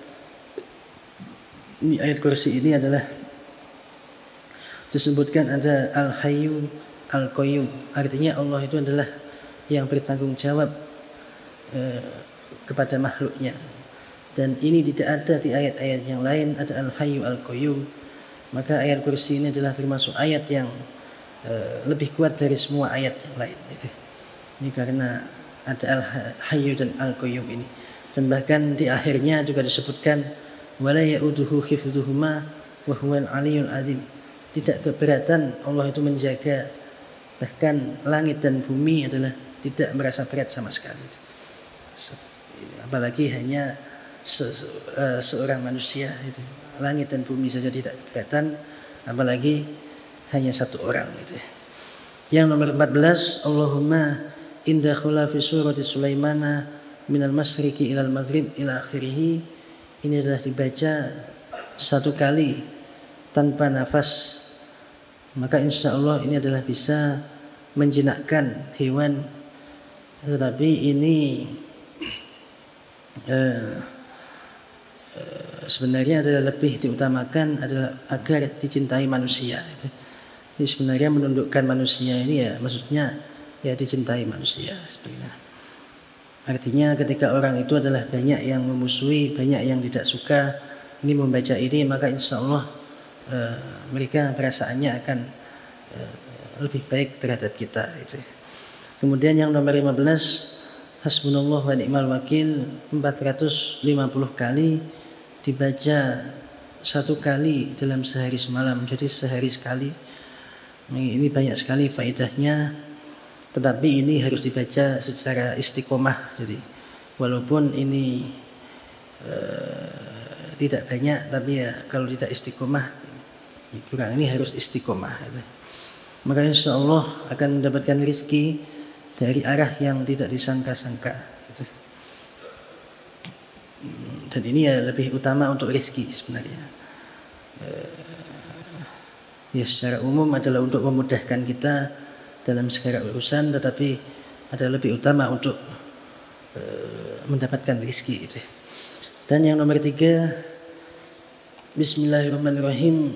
ini ayat kursi ini adalah disebutkan ada Al-Hayyu Al-Qayyum. Artinya Allah itu adalah yang bertanggung jawab kepada makhluknya. Dan ini tidak ada di ayat-ayat yang lain, ada Al-Hayyu Al-Qayyum. Maka ayat kursi ini adalah termasuk ayat yang lebih kuat dari semua ayat yang lain. Ini karena ada Al-Hayyu dan Al-Qayyum ini. Dan bahkan di akhirnya juga disebutkan wala ya'uduhu hifdhuhuma wa huwal aliyyul azim. Tidak keberatan Allah itu menjaga, bahkan langit dan bumi adalah tidak merasa berat sama sekali. Apalagi hanya seorang manusia itu. Langit dan bumi saja tidak keberatan, apalagi hanya satu orang itu. Yang nomor 14, Allahumma inda khulafi surati Sulaimana minal masriqi ilal maghrib ila akhirih. Ini adalah dibaca 1 kali tanpa nafas. Maka insya Allah ini adalah bisa menjinakkan hewan. Tetapi ini sebenarnya adalah lebih diutamakan adalah agar dicintai manusia. Ini sebenarnya menundukkan manusia ini ya, maksudnya ya dicintai manusia sebenarnya. Artinya ketika orang itu adalah banyak yang memusuhi, banyak yang tidak suka, ini membaca ini maka insya Allah mereka perasaannya akan lebih baik terhadap kita. Kemudian yang nomor 15, Hasbunallah wa ni'mal wakil 450 kali, dibaca 1 kali dalam sehari semalam, jadi sehari sekali. Ini banyak sekali faedahnya. Tetapi ini harus dibaca secara istiqomah. Jadi walaupun ini tidak banyak, tapi ya kalau tidak istiqomah kurang, ini harus istiqomah. Maka insya Allah akan mendapatkan rezeki dari arah yang tidak disangka-sangka. Dan ini ya lebih utama untuk rezeki sebenarnya. Ya secara umum adalah untuk memudahkan kita dalam segala urusan, tetapi ada lebih utama untuk mendapatkan rezeki. Dan yang nomor 3, Bismillahirrahmanirrahim.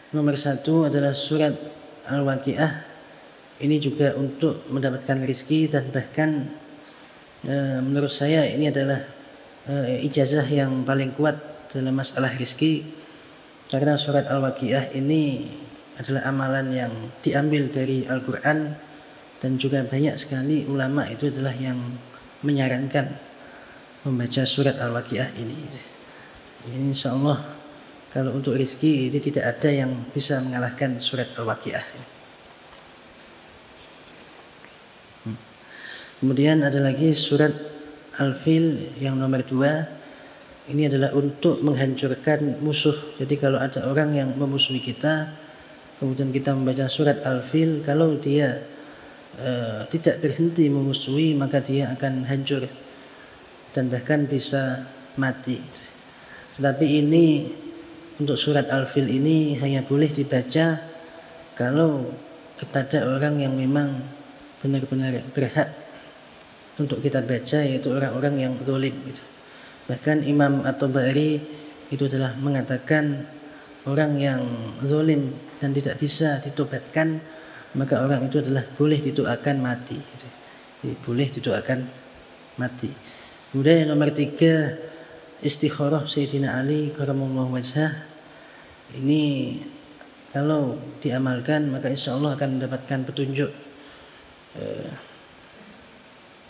Nomor 1 adalah surat Al-Waqiah. Ini juga untuk mendapatkan rezeki, dan bahkan menurut saya ini adalah ijazah yang paling kuat dalam masalah rezeki, karena surat Al-Waqiah ini adalah amalan yang diambil dari Al-Quran, dan juga banyak sekali ulama itu adalah yang menyarankan membaca surat Al-Waqiah ini. Insya Allah kalau untuk rezeki ini tidak ada yang bisa mengalahkan surat Al-Waqiah. Kemudian ada lagi surat Al-Fil yang nomor 2. Ini adalah untuk menghancurkan musuh. Jadi kalau ada orang yang memusuhi kita, kemudian kita membaca surat Al-Fil, kalau dia tidak berhenti memusuhi, maka dia akan hancur dan bahkan bisa mati. Tetapi ini untuk surat Al-Fil ini hanya boleh dibaca kalau kepada orang yang memang benar-benar berhak untuk kita baca, yaitu orang-orang yang zalim gitu. Bahkan Imam At-Tabari itu adalah mengatakan orang yang zalim dan tidak bisa ditobatkan, maka orang itu adalah boleh didoakan mati gitu. Jadi, boleh didoakan mati. Kemudian yang nomor 3, istikharah Sayyidina Ali karramallahu wajhah. Ini kalau diamalkan maka insya Allah akan mendapatkan petunjuk,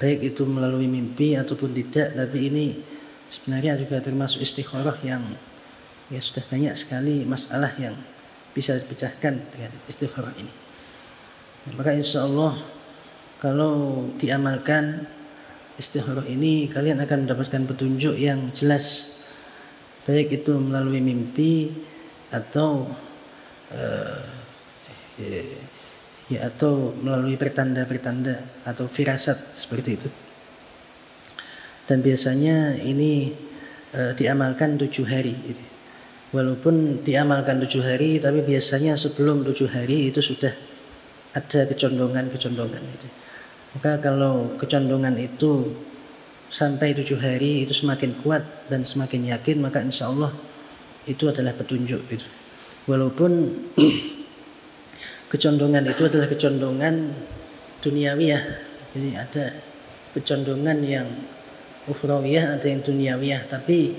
baik itu melalui mimpi ataupun tidak. Tapi ini sebenarnya juga termasuk istikharah yang ya sudah banyak sekali masalah yang bisa dipecahkan dengan istikharah ini. Maka insya Allah kalau diamalkan istikharah ini, kalian akan mendapatkan petunjuk yang jelas, baik itu melalui mimpi atau atau melalui pertanda-pertanda atau firasat seperti itu. Dan biasanya ini diamalkan 7 hari gitu. Walaupun diamalkan 7 hari, tapi biasanya sebelum 7 hari itu sudah ada kecondongan gitu. Maka kalau kecondongan itu sampai 7 hari itu semakin kuat dan semakin yakin, maka insya Allah itu adalah petunjuk gitu. Walaupun kecondongan itu adalah kecondongan duniawiyah, jadi ada kecondongan yang ukhrawiyah, ada yang duniawiyah. Tapi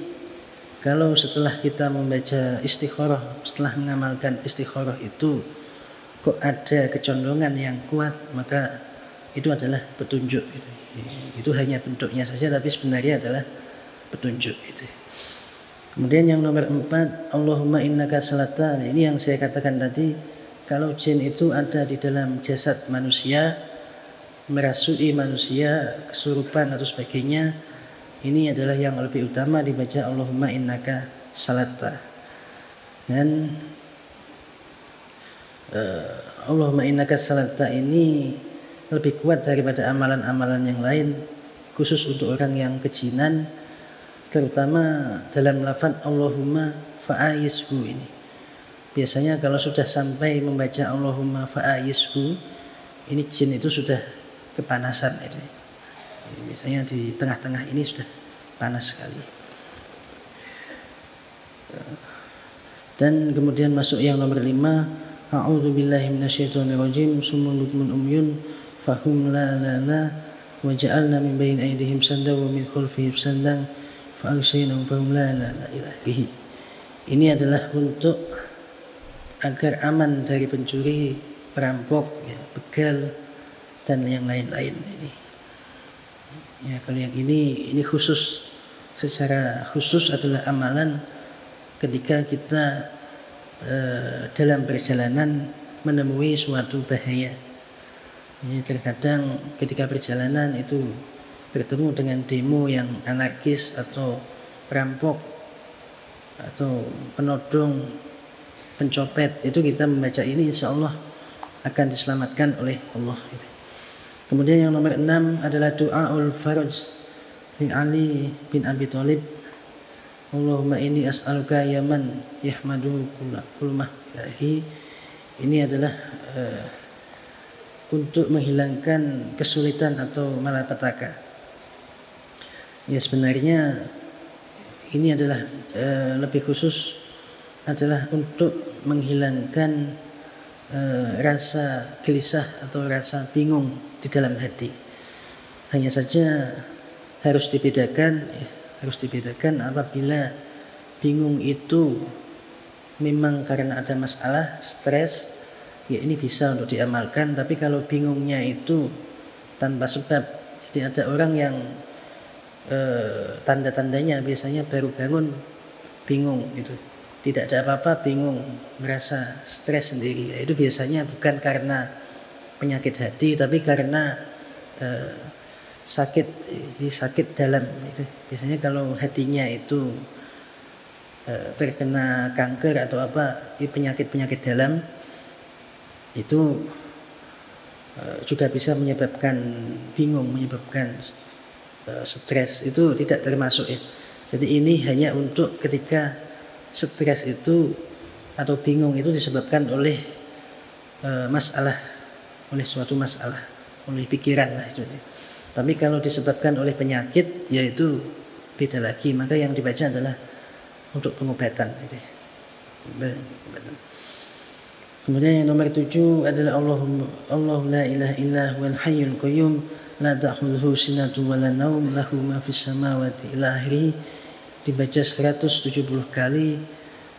kalau setelah kita membaca istikharah, setelah mengamalkan istikharah itu kok ada kecondongan yang kuat, maka itu adalah petunjuk gitu. Itu hanya bentuknya saja, tapi sebenarnya adalah petunjuk itu. Kemudian yang nomor 4, Allahumma innaka salata. Nah, ini yang saya katakan tadi, kalau jin itu ada di dalam jasad manusia, merasuki manusia, kesurupan atau sebagainya, ini adalah yang lebih utama dibaca Allahumma innaka salata. Dan Allahumma innaka salata ini lebih kuat daripada amalan-amalan yang lain, khusus untuk orang yang kejinan, terutama dalam lafaz Allahumma fa'ayishu ini. Biasanya kalau sudah sampai membaca Allahumma fa'ayishu, ini jin itu sudah kepanasan itu. Biasanya di tengah-tengah ini sudah panas sekali. Dan kemudian masuk yang nomor 5, a'udzu billahi minasyaitonir rajim, summun bukmun umyun fahum la wa ja'alna min baini aydihim saddan wa min khalfihim saddan fa aghshaynahum fahum la ilahi. Ini adalah untuk agar aman dari pencuri, perampok, ya, begal dan yang lain-lain ini. Ya, kalau yang ini khusus, secara khusus adalah amalan ketika kita dalam perjalanan menemui suatu bahaya. Ya, terkadang ketika perjalanan itu bertemu dengan demo yang anarkis atau perampok atau penodong, pencopet, itu kita membaca ini insya Allah akan diselamatkan oleh Allah. Kemudian yang nomor 6 adalah doaul faraj bin Ali bin Abi Thalib. Allahumma inni as'aluka yaman yahmadu kulmah ilahi. Ini adalah untuk menghilangkan kesulitan atau malapetaka. Ya, sebenarnya ini adalah lebih khusus adalah untuk menghilangkan rasa gelisah atau rasa bingung di dalam hati. Hanya saja harus dibedakan apabila bingung itu memang karena ada masalah, stres, ya ini bisa untuk diamalkan. Tapi kalau bingungnya itu tanpa sebab, jadi ada orang yang tanda-tandanya biasanya baru bangun bingung gitu, tidak ada apa-apa bingung, merasa stres sendiri, ya, itu biasanya bukan karena penyakit hati, tapi karena sakit dalam itu. Biasanya kalau hatinya itu terkena kanker atau apa, penyakit dalam itu juga bisa menyebabkan bingung, menyebabkan stres. Itu tidak termasuk ya. Jadi ini hanya untuk ketika stres itu atau bingung itu disebabkan oleh masalah, oleh suatu masalah, oleh pikiran lah itu. Tapi kalau disebabkan oleh penyakit, yaitu beda lagi. Maka yang dibaca adalah untuk pengobatan. Kemudian yang nomor 7 adalah Allah la ilaha illa huwal hayyul qayyum la ta'khudhuhu sinatun wa la naum lahu ma fis samawati ila akhirih. Dibaca 170 kali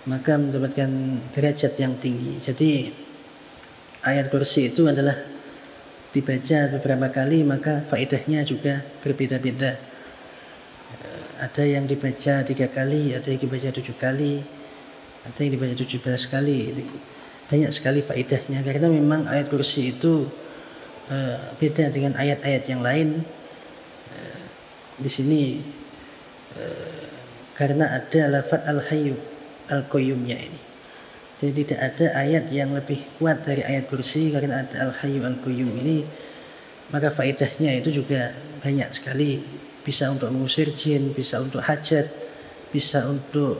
maka mendapatkan derajat yang tinggi. Jadi ayat kursi itu adalah dibaca beberapa kali maka faedahnya juga berbeda-beda. Ada yang dibaca 3 kali, ada yang dibaca 7 kali, ada yang dibaca 17 kali. Banyak sekali faedahnya karena memang ayat kursi itu beda dengan ayat-ayat yang lain. Di sini karena ada lafaz al-hayyu al-qayyumnya ini. Jadi tidak ada ayat yang lebih kuat dari ayat kursi karena ada al-hayyu al-qayyum ini. Maka faedahnya itu juga banyak sekali. Bisa untuk mengusir jin, bisa untuk hajat, bisa untuk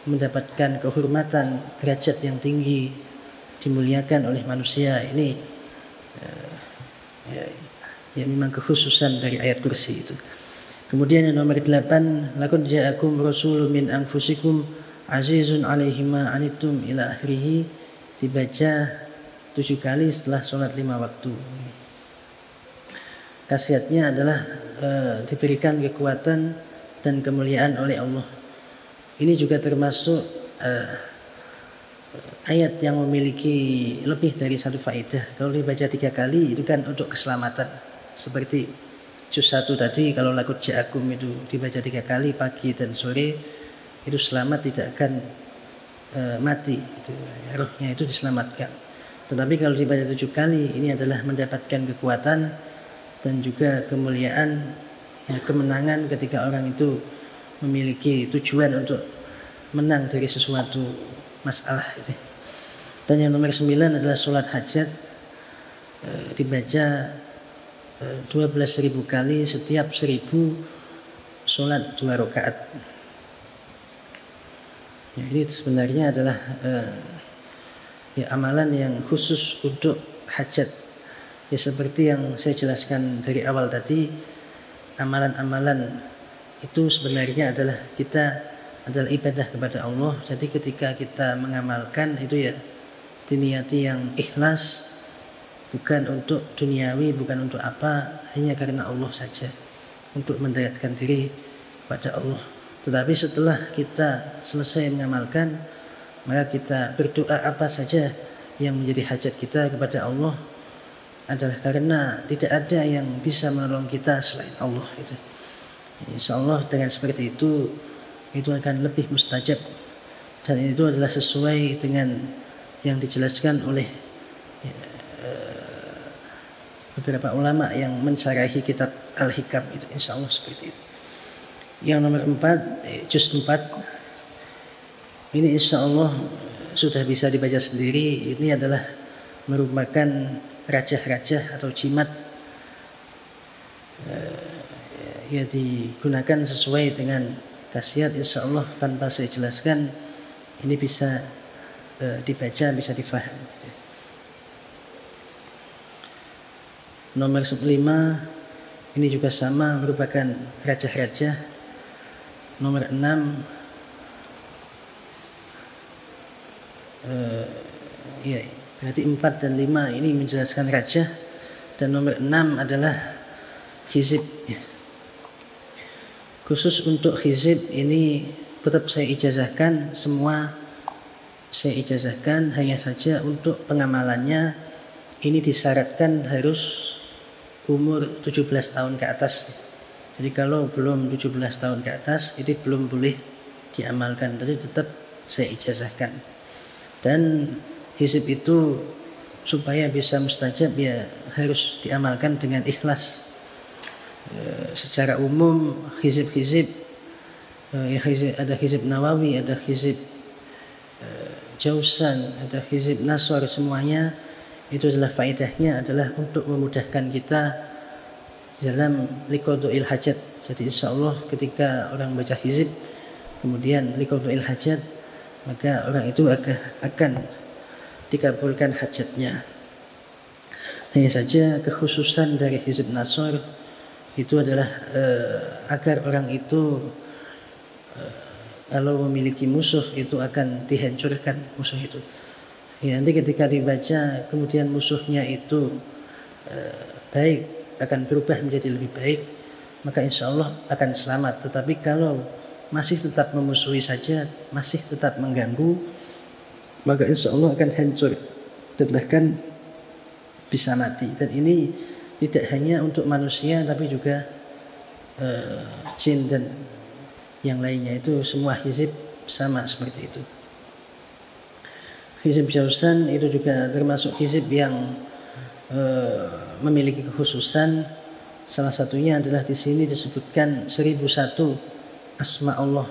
mendapatkan kehormatan, derajat yang tinggi, dimuliakan oleh manusia. Ini ya memang kekhususan dari ayat kursi itu. Kemudian yang nomor 8, laqad ja'akum rasulun min anfusikum azizun 'alaihi ma 'anittum ila akhirih. Dibaca 7 kali setelah sholat 5 waktu. Khasiatnya adalah diberikan kekuatan dan kemuliaan oleh Allah. Ini juga termasuk ayat yang memiliki lebih dari satu faedah. Kalau dibaca 3 kali itu kan untuk keselamatan. Seperti juz 1 tadi, kalau laqad ja'akum itu dibaca 3 kali pagi dan sore, itu selamat, tidak akan mati. Rohnya itu diselamatkan. Tetapi kalau dibaca 7 kali, ini adalah mendapatkan kekuatan dan juga kemuliaan, ya, kemenangan ketika orang itu memiliki tujuan untuk menang dari sesuatu masalah itu. Dan yang nomor 9 adalah sholat hajat, dibaca 12.000 kali, setiap 1.000 sholat 2 rakaat. Ya, ini sebenarnya adalah ya, amalan yang khusus untuk hajat. Ya, seperti yang saya jelaskan dari awal tadi, amalan-amalan itu sebenarnya adalah adalah ibadah kepada Allah. Jadi ketika kita mengamalkan itu ya diniati yang ikhlas, bukan untuk duniawi, bukan untuk apa, hanya karena Allah saja, untuk mendekatkan diri kepada Allah. Tetapi setelah kita selesai mengamalkan, maka kita berdoa apa saja yang menjadi hajat kita kepada Allah adalah karena tidak ada yang bisa menolong kita selain Allah. Itu. Insya Allah dengan seperti itu akan lebih mustajab, dan itu adalah sesuai dengan yang dijelaskan oleh beberapa ulama yang mensyarahi kitab Al-Hikam itu. Insya Allah seperti itu. Yang nomor 4, juz 4 ini insya Allah sudah bisa dibaca sendiri. Ini adalah merupakan rajah-rajah atau jimat, ya digunakan sesuai dengan khasiat. Insya Allah tanpa saya jelaskan ini bisa dibaca, bisa difahami. Nomor 5 ini juga sama, merupakan rajah-rajah. Nomor 6 ya berarti 4 dan 5 ini menjelaskan rajah, dan nomor 6 adalah hizib. Khusus untuk hizib ini tetap saya ijazahkan, semua saya ijazahkan, hanya saja untuk pengamalannya ini disyaratkan harus umur 17 tahun ke atas. Jadi kalau belum 17 tahun ke atas ini belum boleh diamalkan, tapi tetap saya ijazahkan. Dan hizib itu supaya bisa mustajab ya harus diamalkan dengan ikhlas. Secara umum hizib-hizib ya ada hizib Nawawi, ada hizib Jausan, ada hizib Nasr, semuanya itu adalah faedahnya adalah untuk memudahkan kita dalam liqadu'il hajat. Jadi insya Allah ketika orang baca hizib kemudian liqadu'il hajat, maka orang itu akan dikabulkan hajatnya. Hanya saja kekhususan dari hizib Nasr itu adalah agar orang itu kalau memiliki musuh itu akan dihancurkan musuh itu. Ya, nanti ketika dibaca kemudian musuhnya itu baik, akan berubah menjadi lebih baik, maka insya Allah akan selamat. Tetapi kalau masih tetap memusuhi saja, masih tetap mengganggu, maka insya Allah akan hancur dan bahkan bisa mati. Dan ini tidak hanya untuk manusia tapi juga jin dan yang lainnya, itu semua hizib sama seperti itu. Hizib Jausan itu juga termasuk hizib yang memiliki kekhususan. Salah satunya adalah di sini disebutkan 1001 asma Allah.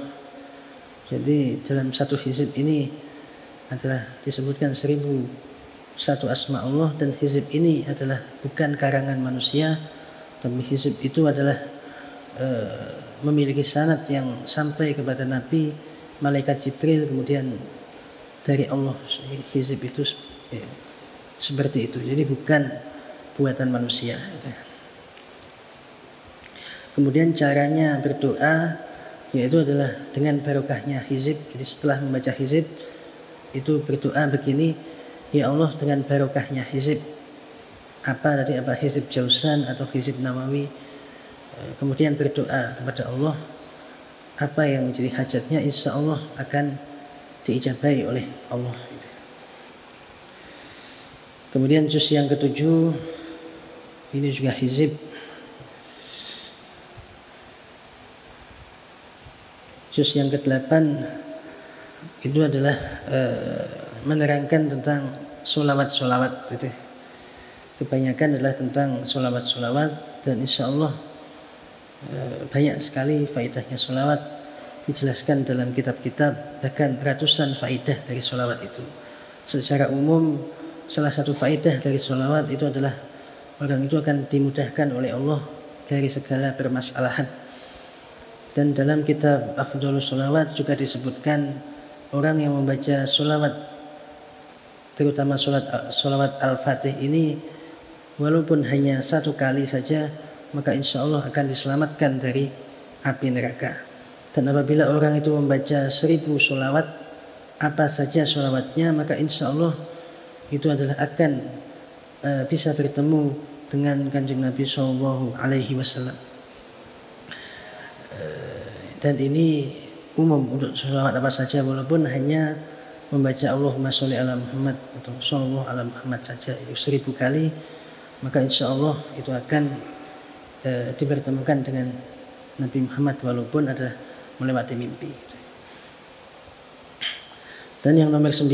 Jadi dalam satu hizib ini adalah disebutkan 1001 asma Allah, dan hizib ini adalah bukan karangan manusia, tapi hizib itu adalah memiliki sanad yang sampai kepada Nabi, malaikat Jibril, kemudian dari Allah. Hizib itu seperti itu, jadi bukan buatan manusia. Kemudian caranya berdoa yaitu adalah dengan barokahnya hizib. Jadi setelah membaca hizib itu berdoa begini, ya Allah dengan barokahnya hizib, apa hizib Jausan atau hizib Nawawi, kemudian berdoa kepada Allah apa yang menjadi hajatnya, insya Allah akan diijabahi oleh Allah. Kemudian juz yang ke-7 ini juga hizib. Juz yang ke-8 itu adalah menerangkan tentang solawat-solawat. Kebanyakan adalah tentang solawat-solawat, dan insya Allah banyak sekali faedahnya solawat dijelaskan dalam kitab-kitab, bahkan ratusan faedah dari solawat itu. Secara umum salah satu faedah dari solawat itu adalah orang itu akan dimudahkan oleh Allah dari segala permasalahan. Dan dalam kitab Afdhalus Sholawat juga disebutkan orang yang membaca solawat, terutama solawat Al-Fatih ini, walaupun hanya 1 kali saja, maka insya Allah akan diselamatkan dari api neraka. Dan apabila orang itu membaca 1000 solawat, apa saja solawatnya, maka insya Allah itu adalah akan bisa bertemu dengan Kanjeng Nabi SAW. Dan ini umum untuk solawat apa saja, walaupun hanya membaca Allahumma sholli ala Muhammad atau sallallahu ala Muhammad saja itu 1000 kali, maka insya Allah itu akan dipertemukan dengan Nabi Muhammad walaupun ada melewati mimpi. Dan yang nomor 9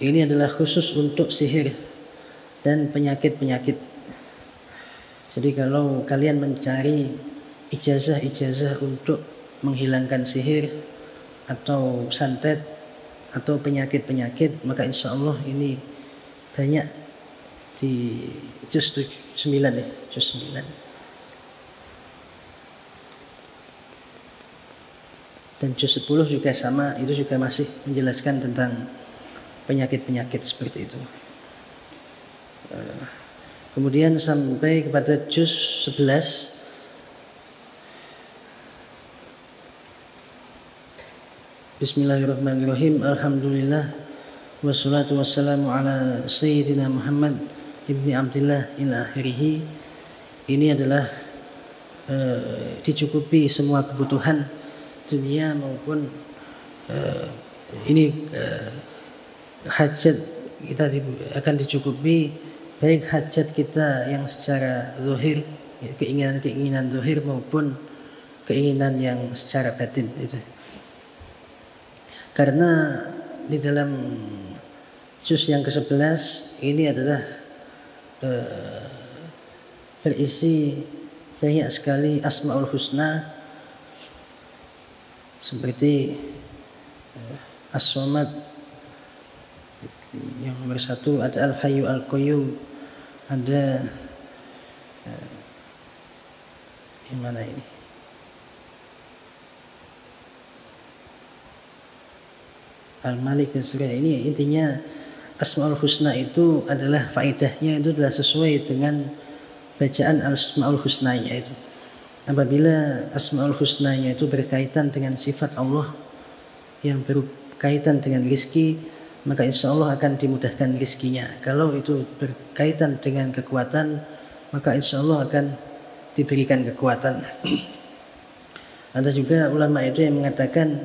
ini adalah khusus untuk sihir dan penyakit-penyakit. Jadi kalau kalian mencari ijazah-ijazah untuk menghilangkan sihir atau santet atau penyakit-penyakit, maka insya Allah ini banyak di juz 9 ya, juz 9. Dan juz 10 juga sama, itu juga masih menjelaskan tentang penyakit-penyakit seperti itu. Kemudian sampai kepada juz 11. Bismillahirrahmanirrahim. Alhamdulillah wassalatu wassalamu ala sayyidina Muhammad ibni Abdillah ila akhirih. Ini adalah dicukupi semua kebutuhan dunia maupun hajat kita akan dicukupi, baik hajat kita yang secara zahir, keinginan-keinginan zahir maupun keinginan yang secara batin itu. Karena di dalam juz yang ke-11 ini adalah berisi banyak sekali Asmaul Husna, seperti As-Somad, yang nomor 1 ada Al-Hayyu Al-Qayyum, ada Yang mana ini? Al-Malik dan sebagainya. Ini intinya Asmaul Husna itu adalah faedahnya itu adalah sesuai dengan bacaan Asmaul Husnanya itu. Apabila Asmaul Husnanya itu berkaitan dengan sifat Allah yang berkaitan dengan rizki, maka insya Allah akan dimudahkan rizkinya. Kalau itu berkaitan dengan kekuatan, maka insya Allah akan diberikan kekuatan. Ada juga ulama itu yang mengatakan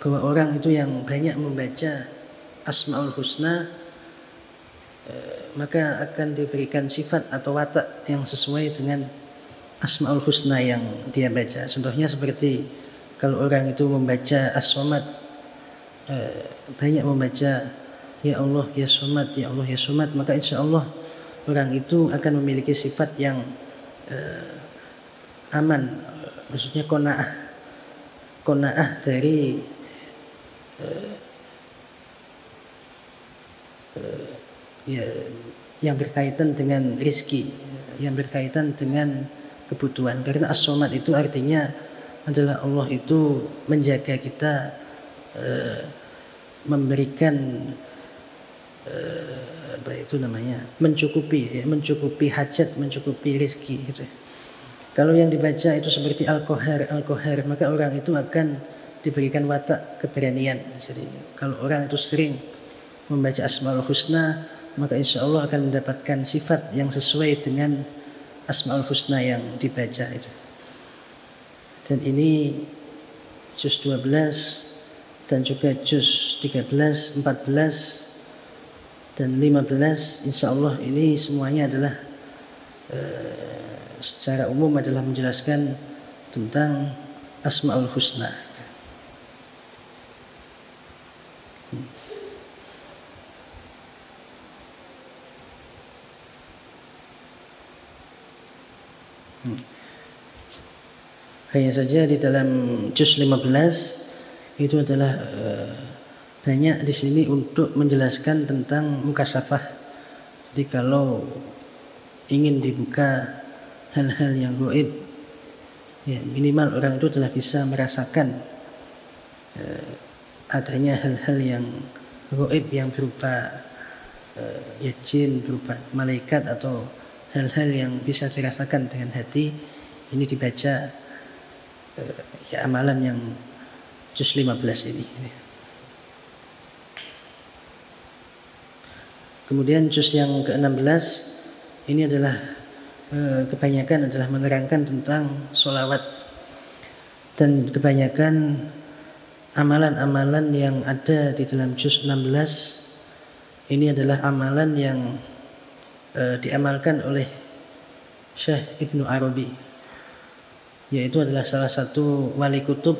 bahwa orang itu yang banyak membaca Asmaul Husna maka akan diberikan sifat atau watak yang sesuai dengan Asmaul Husna yang dia baca. Contohnya seperti kalau orang itu membaca As-Somad, banyak membaca Ya Allah Ya Somad, Ya Allah Ya Somad, maka insya Allah orang itu akan memiliki sifat yang aman, maksudnya qanaah dari yang berkaitan dengan rizki, yang berkaitan dengan kebutuhan. Karena As-Somad itu artinya adalah Allah itu menjaga kita, memberikan apa itu namanya, mencukupi hajat, mencukupi rizki gitu. Kalau yang dibaca itu seperti Al-Qahar, maka orang itu akan diberikan watak keberanian. Jadi kalau orang itu sering membaca Asmaul Husna, maka insya Allah akan mendapatkan sifat yang sesuai dengan Asmaul Husna yang dibaca itu. Dan ini juz 12 dan juga juz 13, 14 dan 15, insya Allah ini semuanya adalah secara umum adalah menjelaskan tentang Asmaul Husna. Hanya saja di dalam juz 15 itu adalah banyak di sini untuk menjelaskan tentang mukasafah. Jadi kalau ingin dibuka hal-hal yang gaib, ya minimal orang itu adalah bisa merasakan adanya hal-hal yang gaib yang berupa ya jin, berupa malaikat atau hal-hal yang bisa dirasakan dengan hati. Ini dibaca ya amalan yang juz 15 ini. Kemudian juz yang ke-16 ini adalah kebanyakan adalah menerangkan tentang sholawat, dan kebanyakan amalan-amalan yang ada di dalam juz 16 ini adalah amalan yang diamalkan oleh Syekh Ibnu Arabi, yaitu adalah salah satu wali kutub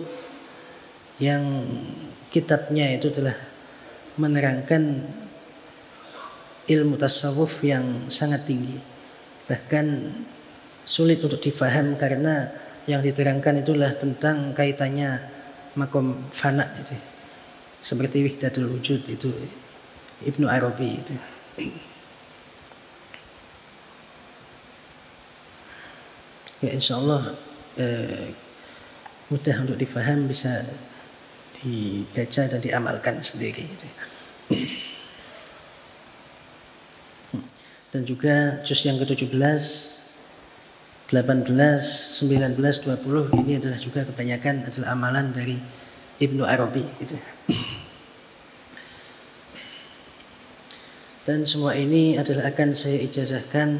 yang kitabnya itu telah menerangkan ilmu tasawuf yang sangat tinggi, bahkan sulit untuk difaham karena yang diterangkan itulah tentang kaitannya makom fana itu, seperti Wihdatul Wujud itu Ibnu Arabi itu. Ya insya Allah mudah untuk difaham, bisa dibaca dan diamalkan sendiri. Dan juga juz yang ke-17, 18, 19, 20 ini adalah juga kebanyakan adalah amalan dari Ibnu Arabi gitu. Dan semua ini adalah akan saya ijazahkan,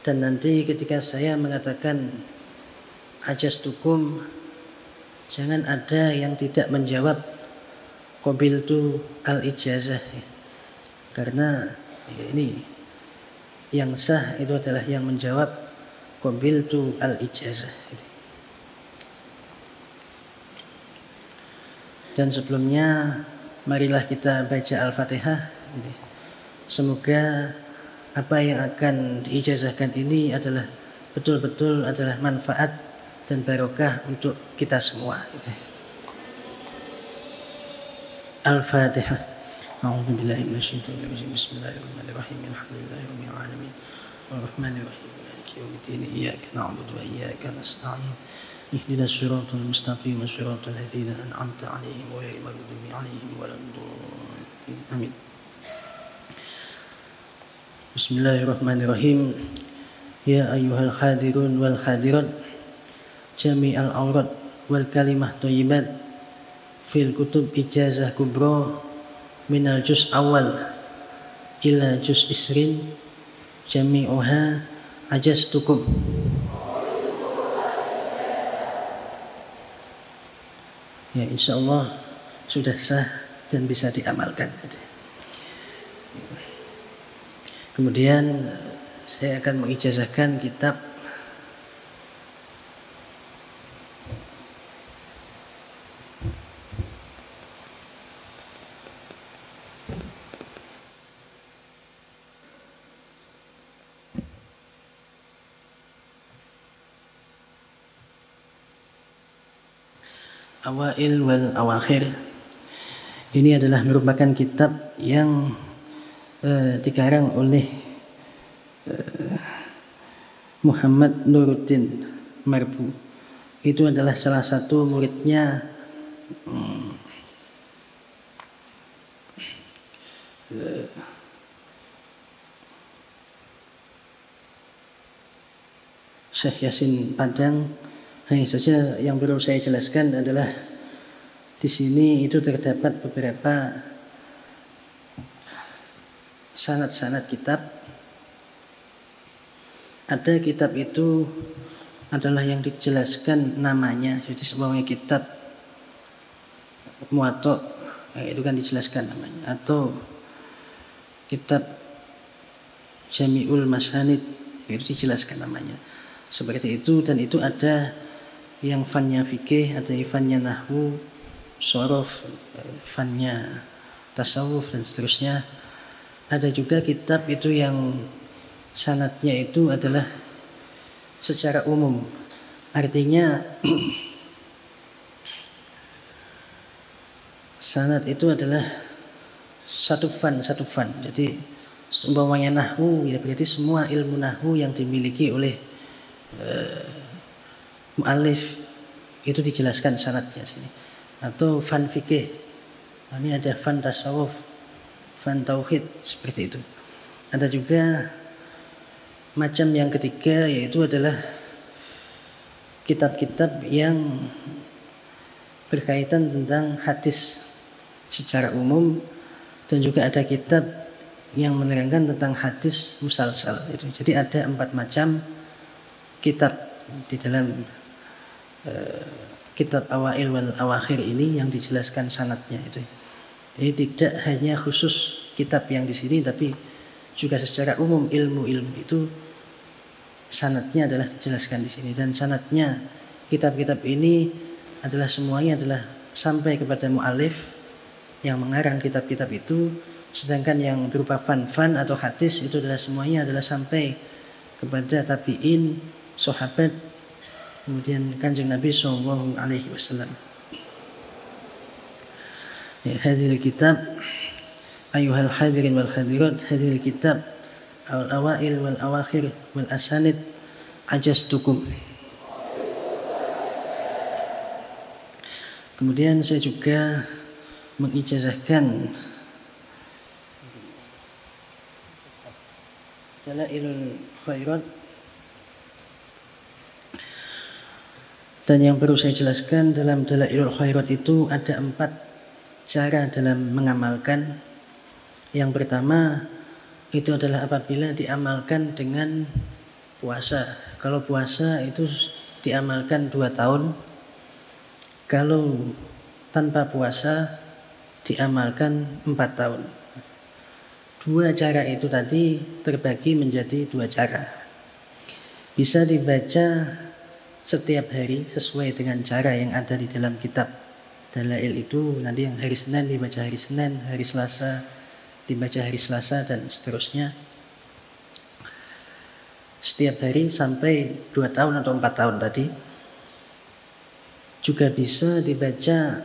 dan nanti ketika saya mengatakan ajastukum, jangan ada yang tidak menjawab qabiltu al-ijazah, karena ini yang sah itu adalah yang menjawab qabiltu al-ijazah. Dan sebelumnya marilah kita baca Al-Fatihah. Semoga apa yang akan diijazahkan ini adalah betul-betul adalah manfaat dan barokah untuk kita semua. Al-Fatihah. A'udzu billahi minasyaitonir rajim. Bismillahirrahmanirrahim. Alhamdulillahirabbil alamin. Bismillahirrahmanirrahim. Maliki yaumiddin. Iyyaka na'budu wa iyyaka nasta'in. Ihdinas siratal mustaqim, siratal ladzina an'amta 'alaihim ghairil maghdubi 'alaihim waladdallin. Amin. Bismillahirrahmanirrahim. Ya ayyuhal hadirun wal hadirat jami'al aurat wal kalimah thayyibat fil kutub ijazah kubra minal juz awal ila juz isrin jami'uha ajastukum. Ya, insyaallah sudah sah dan bisa diamalkan. Kemudian saya akan mengijazahkan kitab Awail wal Awakhir. Ini adalah merupakan kitab yang dikarang oleh Muhammad Nuruddin Marbu. Itu adalah salah satu muridnya Syekh Yasin Padang. Hanya saja yang perlu saya jelaskan adalah di sini itu terdapat beberapa sanad-sanad kitab. Ada kitab itu adalah yang dijelaskan namanya, jadi semuanya kitab Muwatta, itu kan dijelaskan namanya, atau kitab Jami'ul Masanid, itu dijelaskan namanya. Seperti itu, dan itu ada yang fannya fikih, ada yang fannya nahwu, sorof, fannya tasawuf dan seterusnya. Ada juga kitab itu yang sanadnya itu adalah secara umum, artinya sanad itu adalah satu fan. Jadi umpamanya nahwu, ya berarti semua ilmu nahwu yang dimiliki oleh mu'allif itu dijelaskan sanadnya sini. Atau fan fikih, ini ada fan tasawuf, fan tauhid, seperti itu. Ada juga macam yang ketiga, yaitu adalah kitab-kitab yang berkaitan tentang hadis secara umum, dan juga ada kitab yang menerangkan tentang hadis musalsal itu. Jadi ada 4 macam kitab di dalam kitab Awail wal Awakhir ini yang dijelaskan sanadnya itu. Jadi tidak hanya khusus kitab yang di sini, tapi juga secara umum ilmu-ilmu itu sanadnya adalah dijelaskan di sini. Dan sanadnya kitab-kitab ini adalah semuanya adalah sampai kepada mu'alif yang mengarang kitab-kitab itu. Sedangkan yang berupa fan atau hadis itu adalah semuanya adalah sampai kepada tabi'in, sahabat, kemudian Kanjeng Nabi sallallahu alaihi wasallam. Ya, hadhil kitab ayuhal hadirin wal hadirat, hadhil kitab al-awail wal awakhir wal asanid ajastukum. Kemudian saya juga mengijazahkan Dalailul Khairat. Dan yang perlu saya jelaskan, dalam Dalailul Khairat itu ada 4 cara dalam mengamalkan. Yang pertama itu adalah apabila diamalkan dengan puasa. Kalau puasa itu diamalkan 2 tahun. Kalau tanpa puasa diamalkan 4 tahun. 2 cara itu tadi terbagi menjadi 2 cara. Bisa dibaca setiap hari sesuai dengan cara yang ada di dalam kitab Dalail itu. Nanti yang hari Senin dibaca hari Senin, hari Selasa dibaca hari Selasa, dan seterusnya. Setiap hari sampai 2 tahun atau 4 tahun tadi. Juga bisa dibaca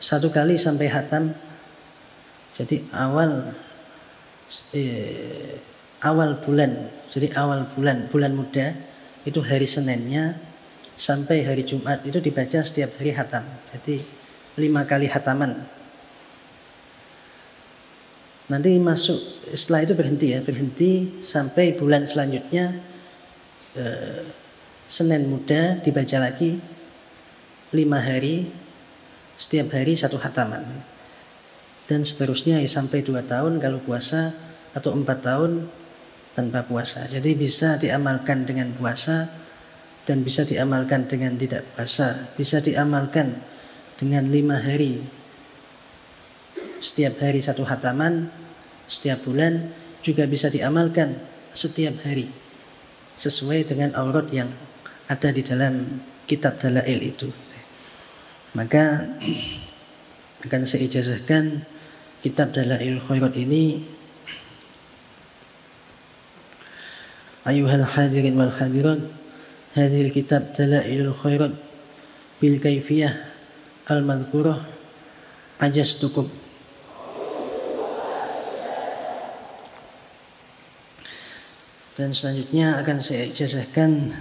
1 kali sampai hatam. Jadi awal bulan. Jadi awal bulan muda itu hari Seninnya sampai hari Jumat itu dibaca setiap hari khatam. Jadi 5 kali khataman. Nanti masuk setelah itu berhenti sampai bulan selanjutnya Senin muda dibaca lagi 5 hari, setiap hari 1 khataman. Dan seterusnya sampai 2 tahun kalau puasa atau 4 tahun tanpa puasa. Jadi bisa diamalkan dengan puasa dan bisa diamalkan dengan tidak puasa. Bisa diamalkan dengan 5 hari. Setiap hari 1 khataman, setiap bulan juga bisa diamalkan setiap hari. Sesuai dengan aurat yang ada di dalam kitab dalail itu. Maka akan saya ijazahkan kitab dalail khairat ini. Ayuhal hadirin wal hadirat, hadhil kitab dalailul khairat bil kaifiyah al madhkurah ajastukum. Dan selanjutnya akan saya ijazahkan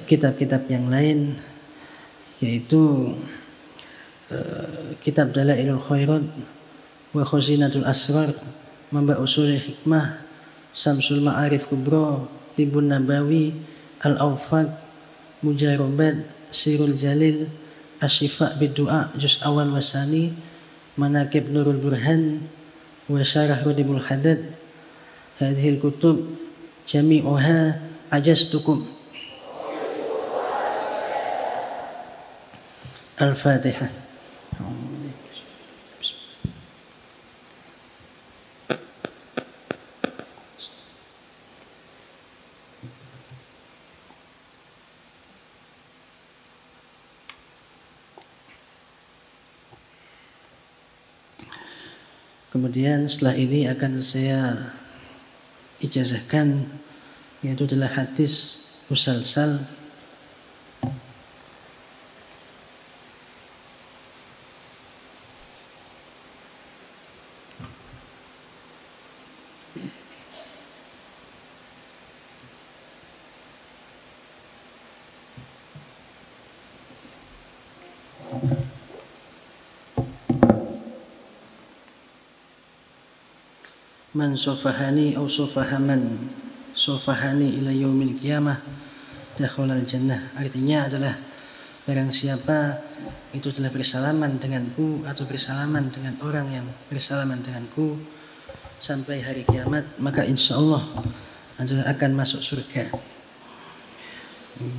kitab-kitab yang lain, yaitu kitab dalailul khairat wa khazinatul asrar, mamba usul hikmah, Samsul Ma'arif Kubro, Tibun Nabawi, Al-Awfaq, Mujarobat, Sirul Jalil, Asyifa Biddu'a, Juz Awal Wasani, Manakib Nurul Burhan, wa Syarah Rudibul Hadad. Hadhil kutub jami'uha ajastukum. Al-Fatihah. Kemudian setelah ini akan saya ijazahkan, yaitu adalah hadis musalsal. Man sofahani au sofahaman sofahani ila yaumil qiyamah dakhalal jannah. Artinya adalah barang siapa itu telah bersalaman denganku atau bersalaman dengan orang yang bersalaman denganku sampai hari kiamat, maka insya Allah adalah akan masuk surga.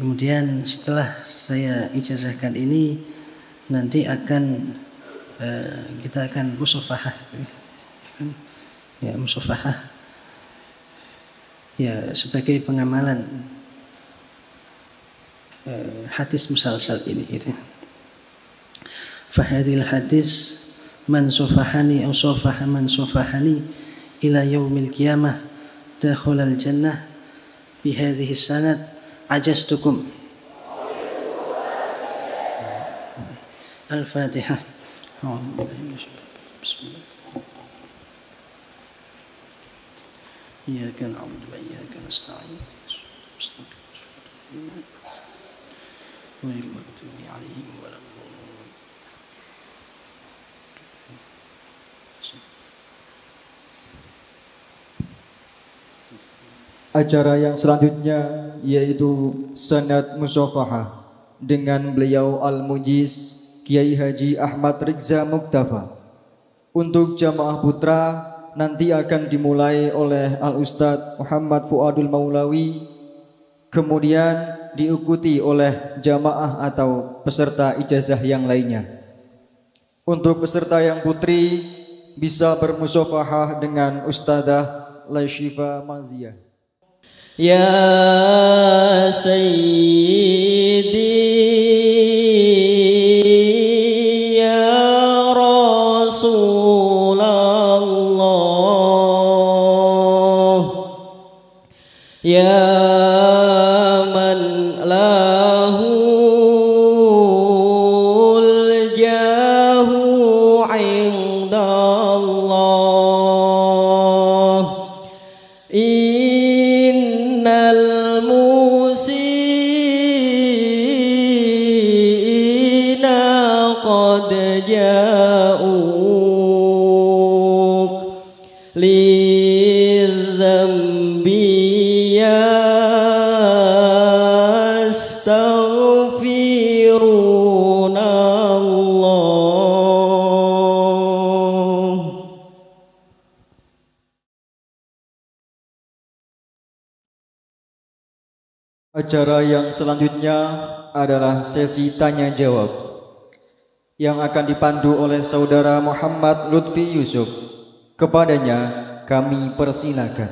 Kemudian setelah saya ijazahkan ini, nanti akan kita akan musafahah. Ya, musafahah ya sebagai pengamalan hadis musalsal ini gitu. Fahadil hadis man sofahani au sofaha man sofahani ila yaumil qiyamah dakhulal jannah bi hadhihi sanad ajastukum. Al-Fatihah. Bismillah. Iyyaka na'budu wa iyyaka nasta'in. Ghairil maghdubi 'alaihim waladdallin. Acara yang selanjutnya yaitu sanad musafahah dengan beliau Al-Mujiz Kiai Haji Ahmad Rizza Muktafa. Untuk jamaah putra nanti akan dimulai oleh Al-Ustadz Muhammad Fuadul Maulawi, kemudian diikuti oleh jamaah atau peserta ijazah yang lainnya. Untuk peserta yang putri bisa bermusafahah dengan Ustadzah Laishifa Maziyah. Ya Sayyidi ya man lahul jahu indallah المحسنين قد جاءوك للذنب يستغفرون الله. Acara yang selanjutnya adalah sesi tanya jawab yang akan dipandu oleh saudara Muhammad Lutfi Yusuf. Kepadanya kami persilakan.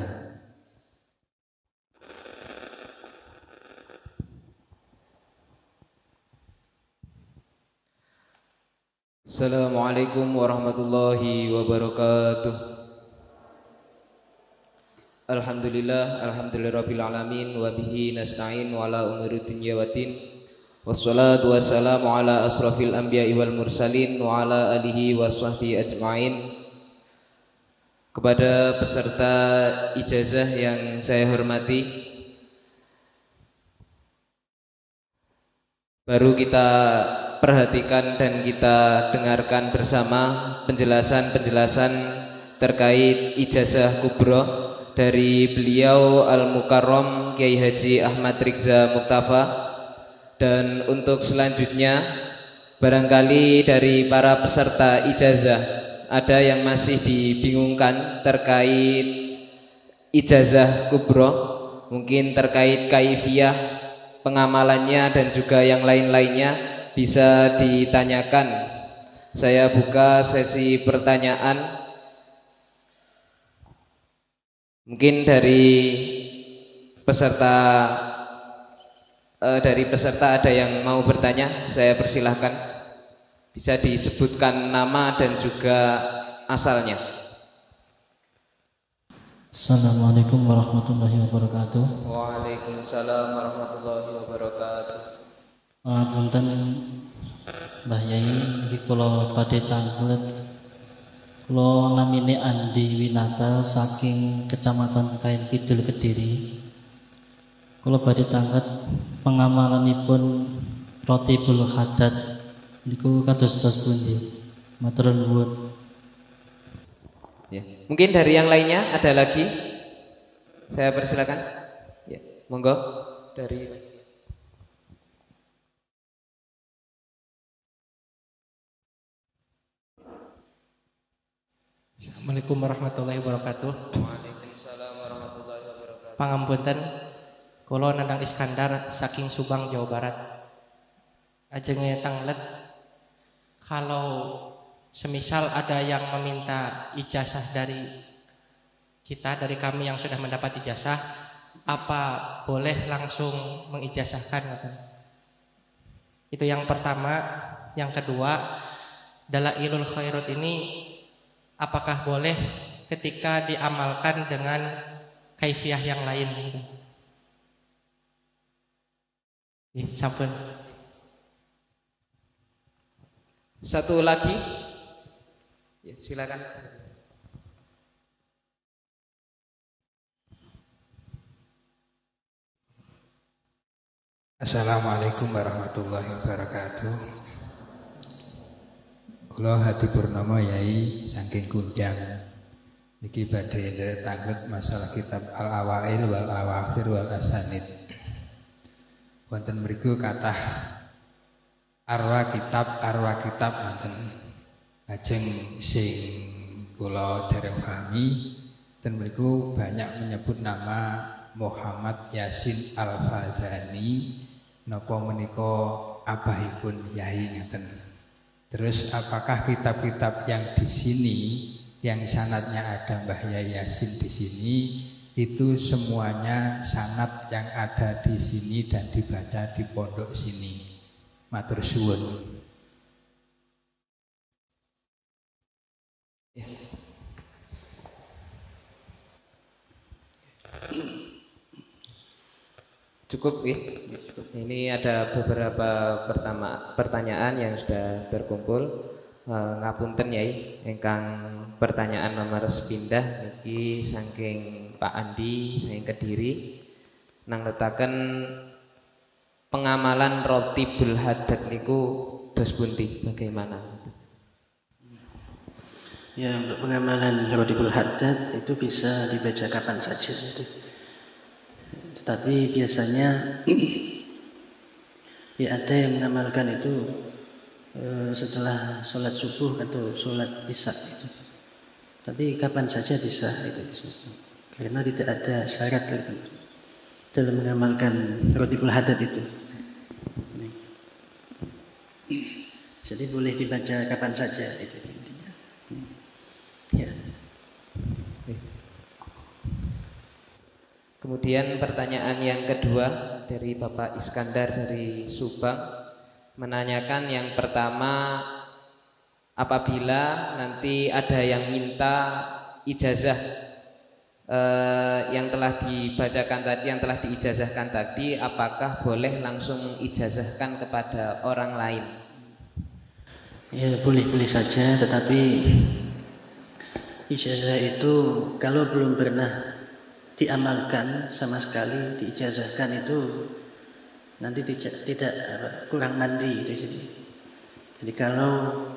Assalamualaikum warahmatullahi wabarakatuh. Alhamdulillahirabbil alamin wa bihi nasta'in wa ala umuri dunya waddin. Wassalatu wassalamu ala asrafil anbiya'i wal mursalin wa ala alihi wa sahbihi ajma'in. Kepada peserta ijazah yang saya hormati, baru kita perhatikan dan kita dengarkan bersama penjelasan-penjelasan terkait ijazah kubro dari beliau Al-Mukarram Kiai Haji Ahmad Rizza Muktafa. Dan untuk selanjutnya, barangkali dari para peserta ijazah ada yang masih dibingungkan terkait ijazah kubro, mungkin terkait kaifiyah pengamalannya dan juga yang lain-lainnya, bisa ditanyakan. Saya buka sesi pertanyaan. Mungkin dari peserta ada yang mau bertanya, saya persilahkan. Bisa disebutkan nama dan juga asalnya. Assalamualaikum warahmatullahi wabarakatuh. Waalaikumsalam warahmatullahi wabarakatuh. Punten Mbah Yai, iki kula badhe tanglet. Kula namine Andi Winata saking Kecamatan Kain Kidul Kediri. Kula badhe tanglet pengamalanipun Rotibul Haddad niku kados-dos pundi? Matur nuwun. Ya. Mungkin dari yang lainnya ada lagi? Saya persilakan. Ya, monggo dari. Assalamualaikum warahmatullahi wabarakatuh. Waalaikumsalam warahmatullahi wabarakatuh. Pangampunten, kula Nandang Iskandar saking Subang, Jawa Barat. Ajeng tanglet, kalau semisal ada yang meminta ijazah dari kita, dari kami yang sudah mendapat ijazah, apa boleh langsung mengijazahkan? Itu yang pertama. Yang kedua, Dalailul Khairat ini apakah boleh ketika diamalkan dengan kaifiyah yang lain? Sampun. Satu lagi, ya, silakan. Assalamualaikum warahmatullahi wabarakatuh. Kula Hadi Purnomo Yai saking Kunjang. Niki badhe tanglet masalah kitab Al-Awail wal Awakhir wal Asanid. Wonten mriku kathah arwah kitab wonten. Lajeng sing kula dereng pahami ten mriku banyak menyebut nama Muhammad Yasin Al-Fazani napa menika abahipun Yai ngaten. Terus apakah kitab-kitab yang di sini yang sanadnya ada Mbah Yai Yasin di sini itu semuanya sanad yang ada di sini dan dibaca di pondok sini? Matur suwun. Cukup ya. Ini ada beberapa pertanyaan yang sudah terkumpul. Ngapunten Yai, ingkang pertanyaan nomor sepindah niki saking Pak Andi saking Kediri nang letaken pengamalan Rotibul Haddad niku dos pundi bagaimana? Ya, untuk pengamalan Rotibul Haddad itu bisa dibaca kapan saja. Tetapi biasanya ya ada yang mengamalkan itu setelah sholat subuh atau sholat isya. Tapi kapan saja bisa itu. Karena tidak ada syarat dalam mengamalkan Rotibul Haddad itu. Jadi boleh dibaca kapan saja itu. Ya. Kemudian pertanyaan yang kedua dari Bapak Iskandar dari Subang menanyakan yang pertama, apabila nanti ada yang minta ijazah yang telah dibacakan tadi, yang telah diijazahkan tadi, apakah boleh langsung mengijazahkan kepada orang lain? Ya, boleh-boleh saja, tetapi ijazah itu kalau belum pernah diamalkan sama sekali, diijazahkan itu nanti tidak kurang mandi itu. Jadi kalau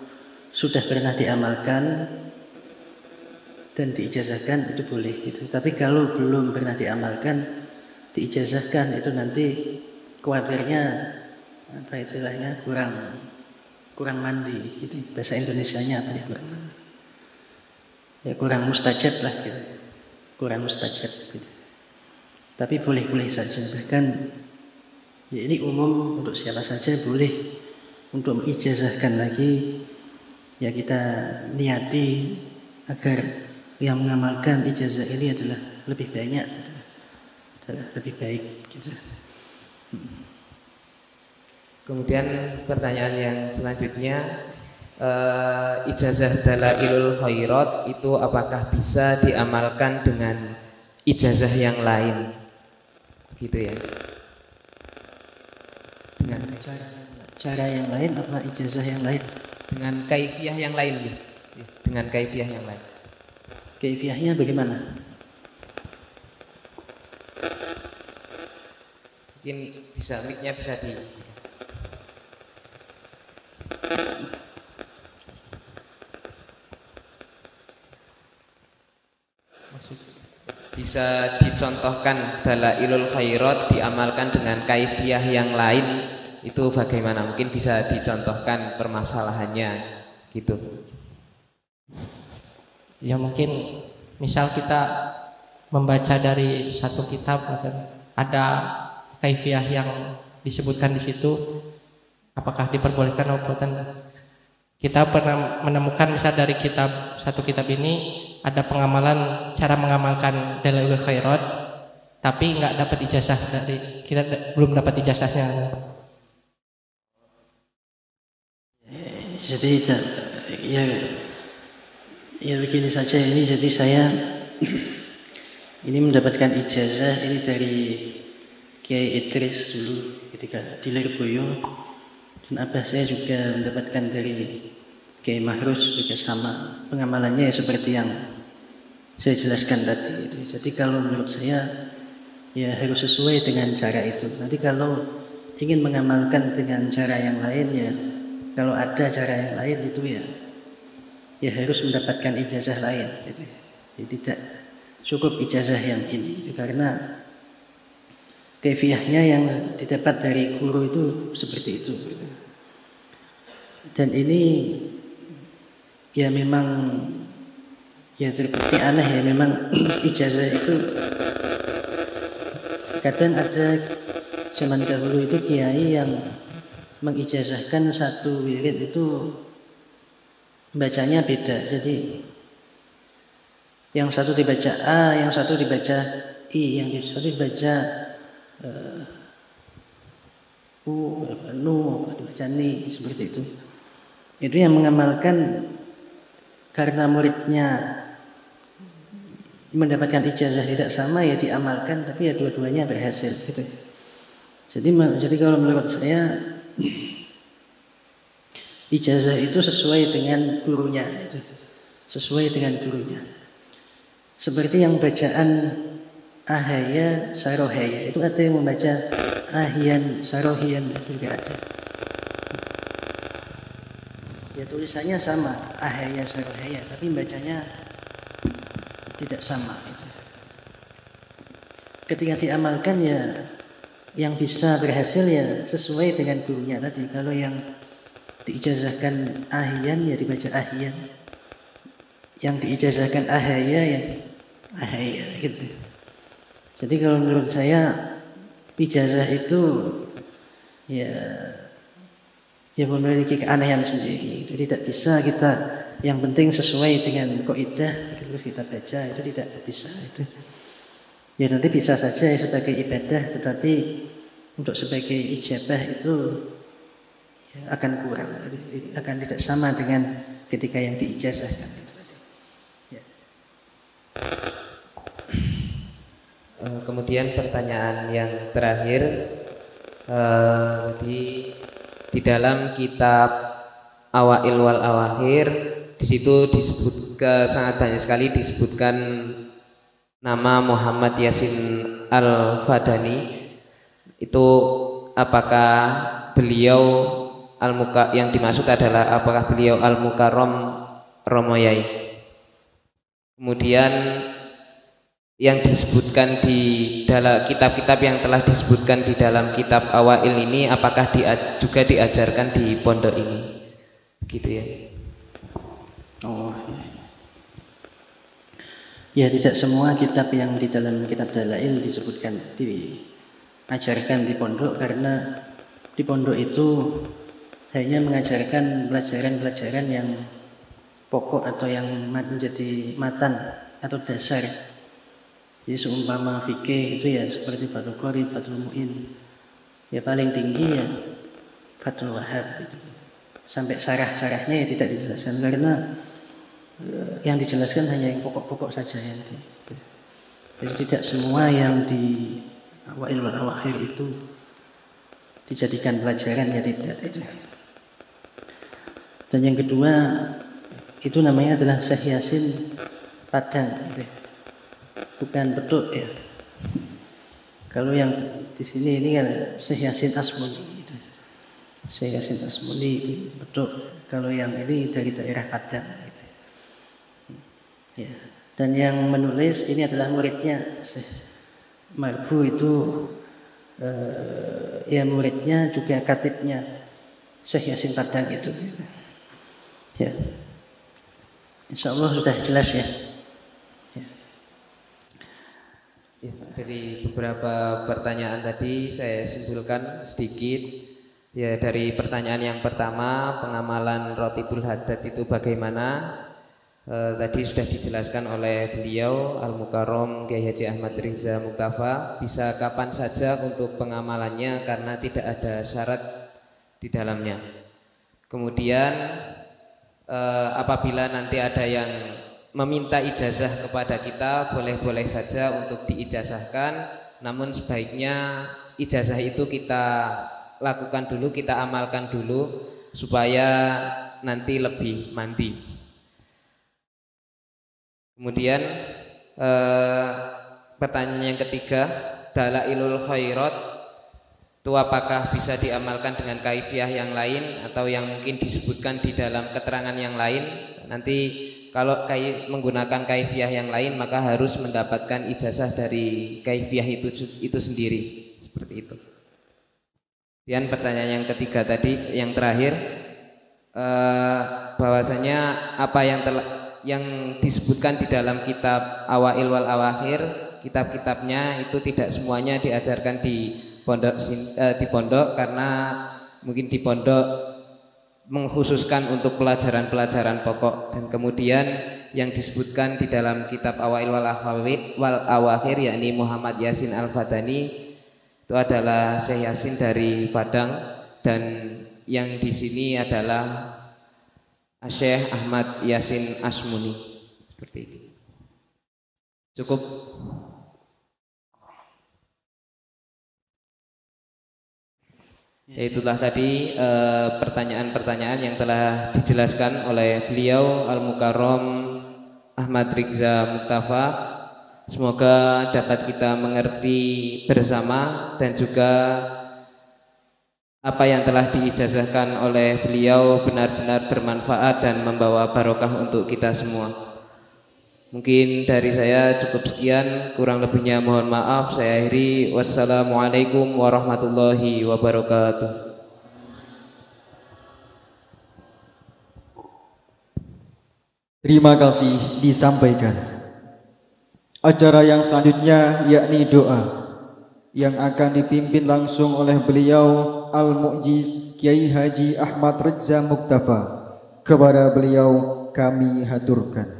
sudah pernah diamalkan dan diijazahkan itu boleh itu. Tapi kalau belum pernah diamalkan, diijazahkan itu nanti khawatirnya apa istilahnya kurang mandi. Itu bahasa Indonesianya apa ya, kurang mustajab lah gitu. Kurang mustajab gitu. Tapi boleh-boleh saja, bahkan ya ini umum untuk siapa saja boleh untuk mengijazahkan lagi. Ya kita niati agar yang mengamalkan ijazah ini adalah lebih banyak, adalah lebih baik gitu. Kemudian pertanyaan yang selanjutnya, ijazah Dalailul Khairat itu apakah bisa diamalkan dengan ijazah yang lain? Gitu ya. Dengan cara yang lain apa ijazah yang lain? Dengan kaifiyah yang lain ya. Dengan kaifiyah yang lain. Kaifiyahnya bagaimana? Mungkin bisa mic-nya bisa di bisa dicontohkan Dalailul Khairat diamalkan dengan kaifiyah yang lain, itu bagaimana? Mungkin bisa dicontohkan permasalahannya gitu. Ya mungkin misal kita membaca dari satu kitab, ada kaifiyah yang disebutkan di situ, apakah diperbolehkan atau tidak? Kita pernah menemukan misal dari satu kitab ini ada pengamalan, cara mengamalkan Dalailul Khairat, tapi nggak dapat ijazah dari kita, belum dapat ijazahnya. Jadi ya begini saja ini. Jadi saya ini mendapatkan ijazah ini dari Kiai Idris dulu ketika di Lirboyo, dan abah saya juga mendapatkan dari Kiai Mahrus juga sama. Pengamalannya ya seperti yang saya jelaskan tadi. Jadi kalau menurut saya ya harus sesuai dengan cara itu. Nanti kalau ingin mengamalkan dengan cara yang lain, ya kalau ada cara yang lain itu ya harus mendapatkan ijazah lain. Jadi tidak cukup ijazah yang ini itu, karena kaifiyahnya yang didapat dari guru itu seperti itu. Dan ini ya memang ya terbukti aneh ya, memang ijazah itu kadang ada zaman dahulu itu kiai yang mengijazahkan satu wirid itu bacanya beda. Jadi yang satu dibaca A, yang satu dibaca I, yang satu dibaca U, Nu, dibaca Ni, seperti itu. Itu yang mengamalkan karena muridnya mendapatkan ijazah tidak sama ya diamalkan, tapi ya dua-duanya berhasil gitu. Jadi kalau menurut saya ijazah itu sesuai dengan gurunya, sesuai dengan gurunya. Seperti yang bacaan Ahaya Sarohaya itu ada yang membaca Ahyan, Sarohian juga ada. Ya tulisannya sama, Ahya Sarohaya, tapi bacanya tidak sama. Ketika diamalkan ya yang bisa berhasil ya sesuai dengan gurunya tadi. Kalau yang diijazahkan Ahyan ya dibaca Ahyan, yang diijazahkan Ahaya ya Ahaya gitu. Jadi kalau menurut saya ijazah itu ya memiliki keanehan sendiri. Itu tidak bisa kita, yang penting sesuai dengan kaidah terus kita baca, itu tidak bisa itu. Ya nanti bisa saja sebagai ibadah, tetapi untuk sebagai ijabah itu ya, akan kurang, akan tidak sama dengan ketika yang diijazahkan. Ya. Kemudian pertanyaan yang terakhir, di dalam kitab Awail wal Awakhir, di situ disebut sangat banyak sekali disebutkan nama Muhammad Yasin Al-Fadani. Itu apakah beliau yang dimaksud adalah apakah beliau Al-Mukarram Romoyai? Kemudian yang disebutkan di dalam kitab-kitab yang telah disebutkan di dalam kitab Awail ini, apakah juga diajarkan di pondok ini? Gitu ya. Oh. Ya tidak semua kitab yang di dalam kitab Dalail disebutkan diajarkan di pondok, karena di pondok itu hanya mengajarkan pelajaran-pelajaran yang pokok atau yang menjadi matan atau dasar. Jadi seumpama fikih itu ya seperti Fathul Qorib, Fathul Mu'in, ya paling tinggi ya Fathul Wahhab gitu. Sampai sarah-sarahnya ya tidak dijelaskan, karena yang dijelaskan hanya yang pokok-pokok saja yang jadi tidak semua yang di Awail wal Awakhir itu dijadikan pelajaran, ya tidak itu. Dan yang kedua itu namanya adalah Syekh Yasin Padang gitu. Bukan Beduk ya. Kalau yang di sini ini kan Syekh Yasin Asmuni gitu. Syekh Yasin Asmuni itu Beduk. Kalau yang ini dari daerah Padang gitu. Ya. Dan yang menulis ini adalah muridnya Syekh Marbu itu ya muridnya juga katibnya Syekh Yasin Padang itu gitu. Ya. Insyaallah sudah jelas ya. Ya, dari beberapa pertanyaan tadi saya simpulkan sedikit. Ya, dari pertanyaan yang pertama, pengamalan Rotibul Haddad itu bagaimana? Tadi sudah dijelaskan oleh beliau Al-Mukarram Kiai Haji Ahmad Riza Muktafa, bisa kapan saja untuk pengamalannya karena tidak ada syarat di dalamnya. Kemudian apabila nanti ada yang meminta ijazah kepada kita, boleh-boleh saja untuk diijazahkan, namun sebaiknya ijazah itu kita lakukan dulu, kita amalkan dulu supaya nanti lebih mandi. Kemudian pertanyaan yang ketiga, Dalailul Khairat itu apakah bisa diamalkan dengan kaifiyah yang lain atau yang mungkin disebutkan di dalam keterangan yang lain? Nanti kalau menggunakan kaifiyah yang lain maka harus mendapatkan ijazah dari kaifiyah itu sendiri, seperti itu. Dan pertanyaan yang ketiga tadi, yang terakhir, bahwasanya apa yang disebutkan di dalam kitab Awail wal Awakhir, kitab-kitabnya itu tidak semuanya diajarkan di pondok karena mungkin di pondok mengkhususkan untuk pelajaran-pelajaran pokok, dan kemudian yang disebutkan di dalam kitab Awail wal Awakhir yakni Muhammad Yasin Al-Fadani itu adalah Syekh Yasin dari Padang, dan yang di sini adalah Syekh Ahmad Yasin Asmuni, seperti itu. Cukup. Ya, itulah tadi pertanyaan-pertanyaan yang telah dijelaskan oleh beliau Al-Mukarram Ahmad Riza Muktafa. Semoga dapat kita mengerti bersama dan juga apa yang telah diijazahkan oleh beliau benar-benar bermanfaat dan membawa barokah untuk kita semua. Mungkin dari saya cukup sekian, kurang lebihnya mohon maaf. Saya akhiri. Wassalamualaikum warahmatullahi wabarakatuh. Terima kasih disampaikan. Acara yang selanjutnya yakni doa yang akan dipimpin langsung oleh beliau Al-Mu'jiz Kiai Haji Ahmad Reza Muktafa. Kepada beliau kami haturkan.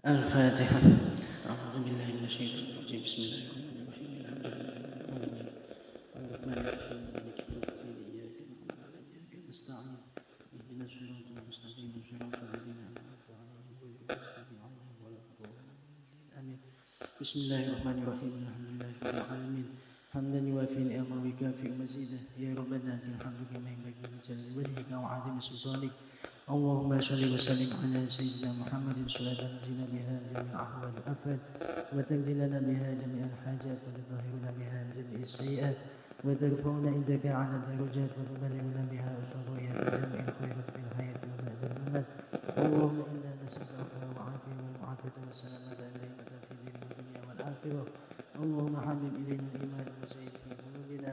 Al-Fatihah. A'udzu billahi minasyaitonir rajim. Bismillahirrahmanirrahim. Bismillahirrahmanirrahim. Alhamdulillahirabbil alamin. Hamdan yuwafi ni'amahu wa yukafi mazidah. Ya Rabbana alhamdu kama yanbaghi li jalali wajhika wa 'azimi sultanik. Allahumma shalli wa sallim ala sayyidina Muhammadin salatan tajina biha jami'a ahwal al-afat wa tagdilana biha jami'al hajat wa tudahhiruna biha jami'is sayyi'at wa tarfa'una indaka 'ala darajat wa tuballighuna biha usuluya jami'il khairat fil hayati wa ba'da al-mamat. Allahumma inna nas'aluka al-'afiyata wal 'afiyata was salamata al-daimata fi dini wa dunya wal akhirah. Allahumma habib ilayna al-iman wa zayyid fi qulubina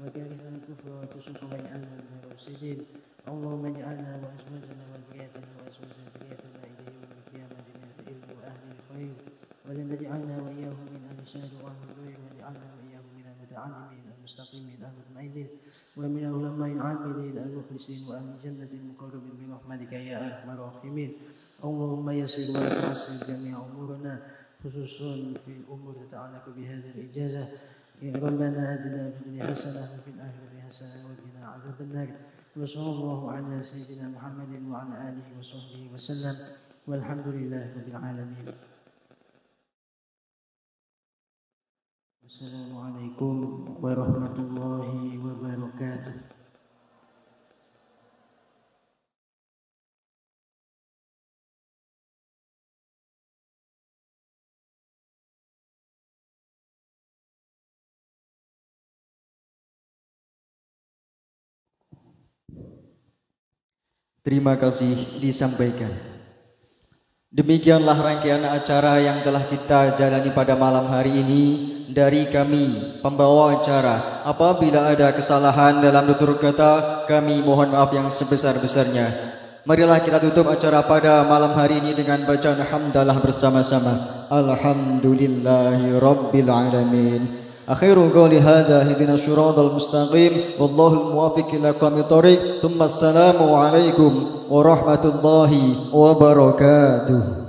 wa karihna al-kufra wa fusuqa waj'alna minal rasyidin. اللهم اجعلنا وازواجنا وذرياتنا وازواج ذريتنا الى يوم القيامه من العلم واهل الخير ولنجعلنا واياهم من اهل الشهر واهل الخير واجعلنا واياهم من المتعلمين المستقيمين المطمئنين ومن العلماء العاملين المخلصين واهل الجنه المقربين برحمتك يا ارحم الراحمين. اللهم يسر ولا تعسر جميع امورنا خصوصا في الامور تتعلق بهذه الاجازه. يا ربنا اتنا في الدنيا حسنه وفي الاخره حسنه وقنا عذاب النار. وصلى الله على سيدنا محمد وعلى آله وصحبه وسلم والحمد لله رب العالمين. السلام عليكم ورحمة الله وبركاته. Terima kasih disampaikan. Demikianlah rangkaian acara yang telah kita jalani pada malam hari ini dari kami pembawa acara. Apabila ada kesalahan dalam tutur kata, kami mohon maaf yang sebesar-besarnya. Marilah kita tutup acara pada malam hari ini dengan bacaan hamdalah bersama-sama. Alhamdulillahi Rabbil Alamin. Akhiru qawli hadha hidina syiratal mustaqim wallahul muwaffiq ila aqwamit thoriq. Tsumma assalamu alaikum warahmatullahi wabarakatuh.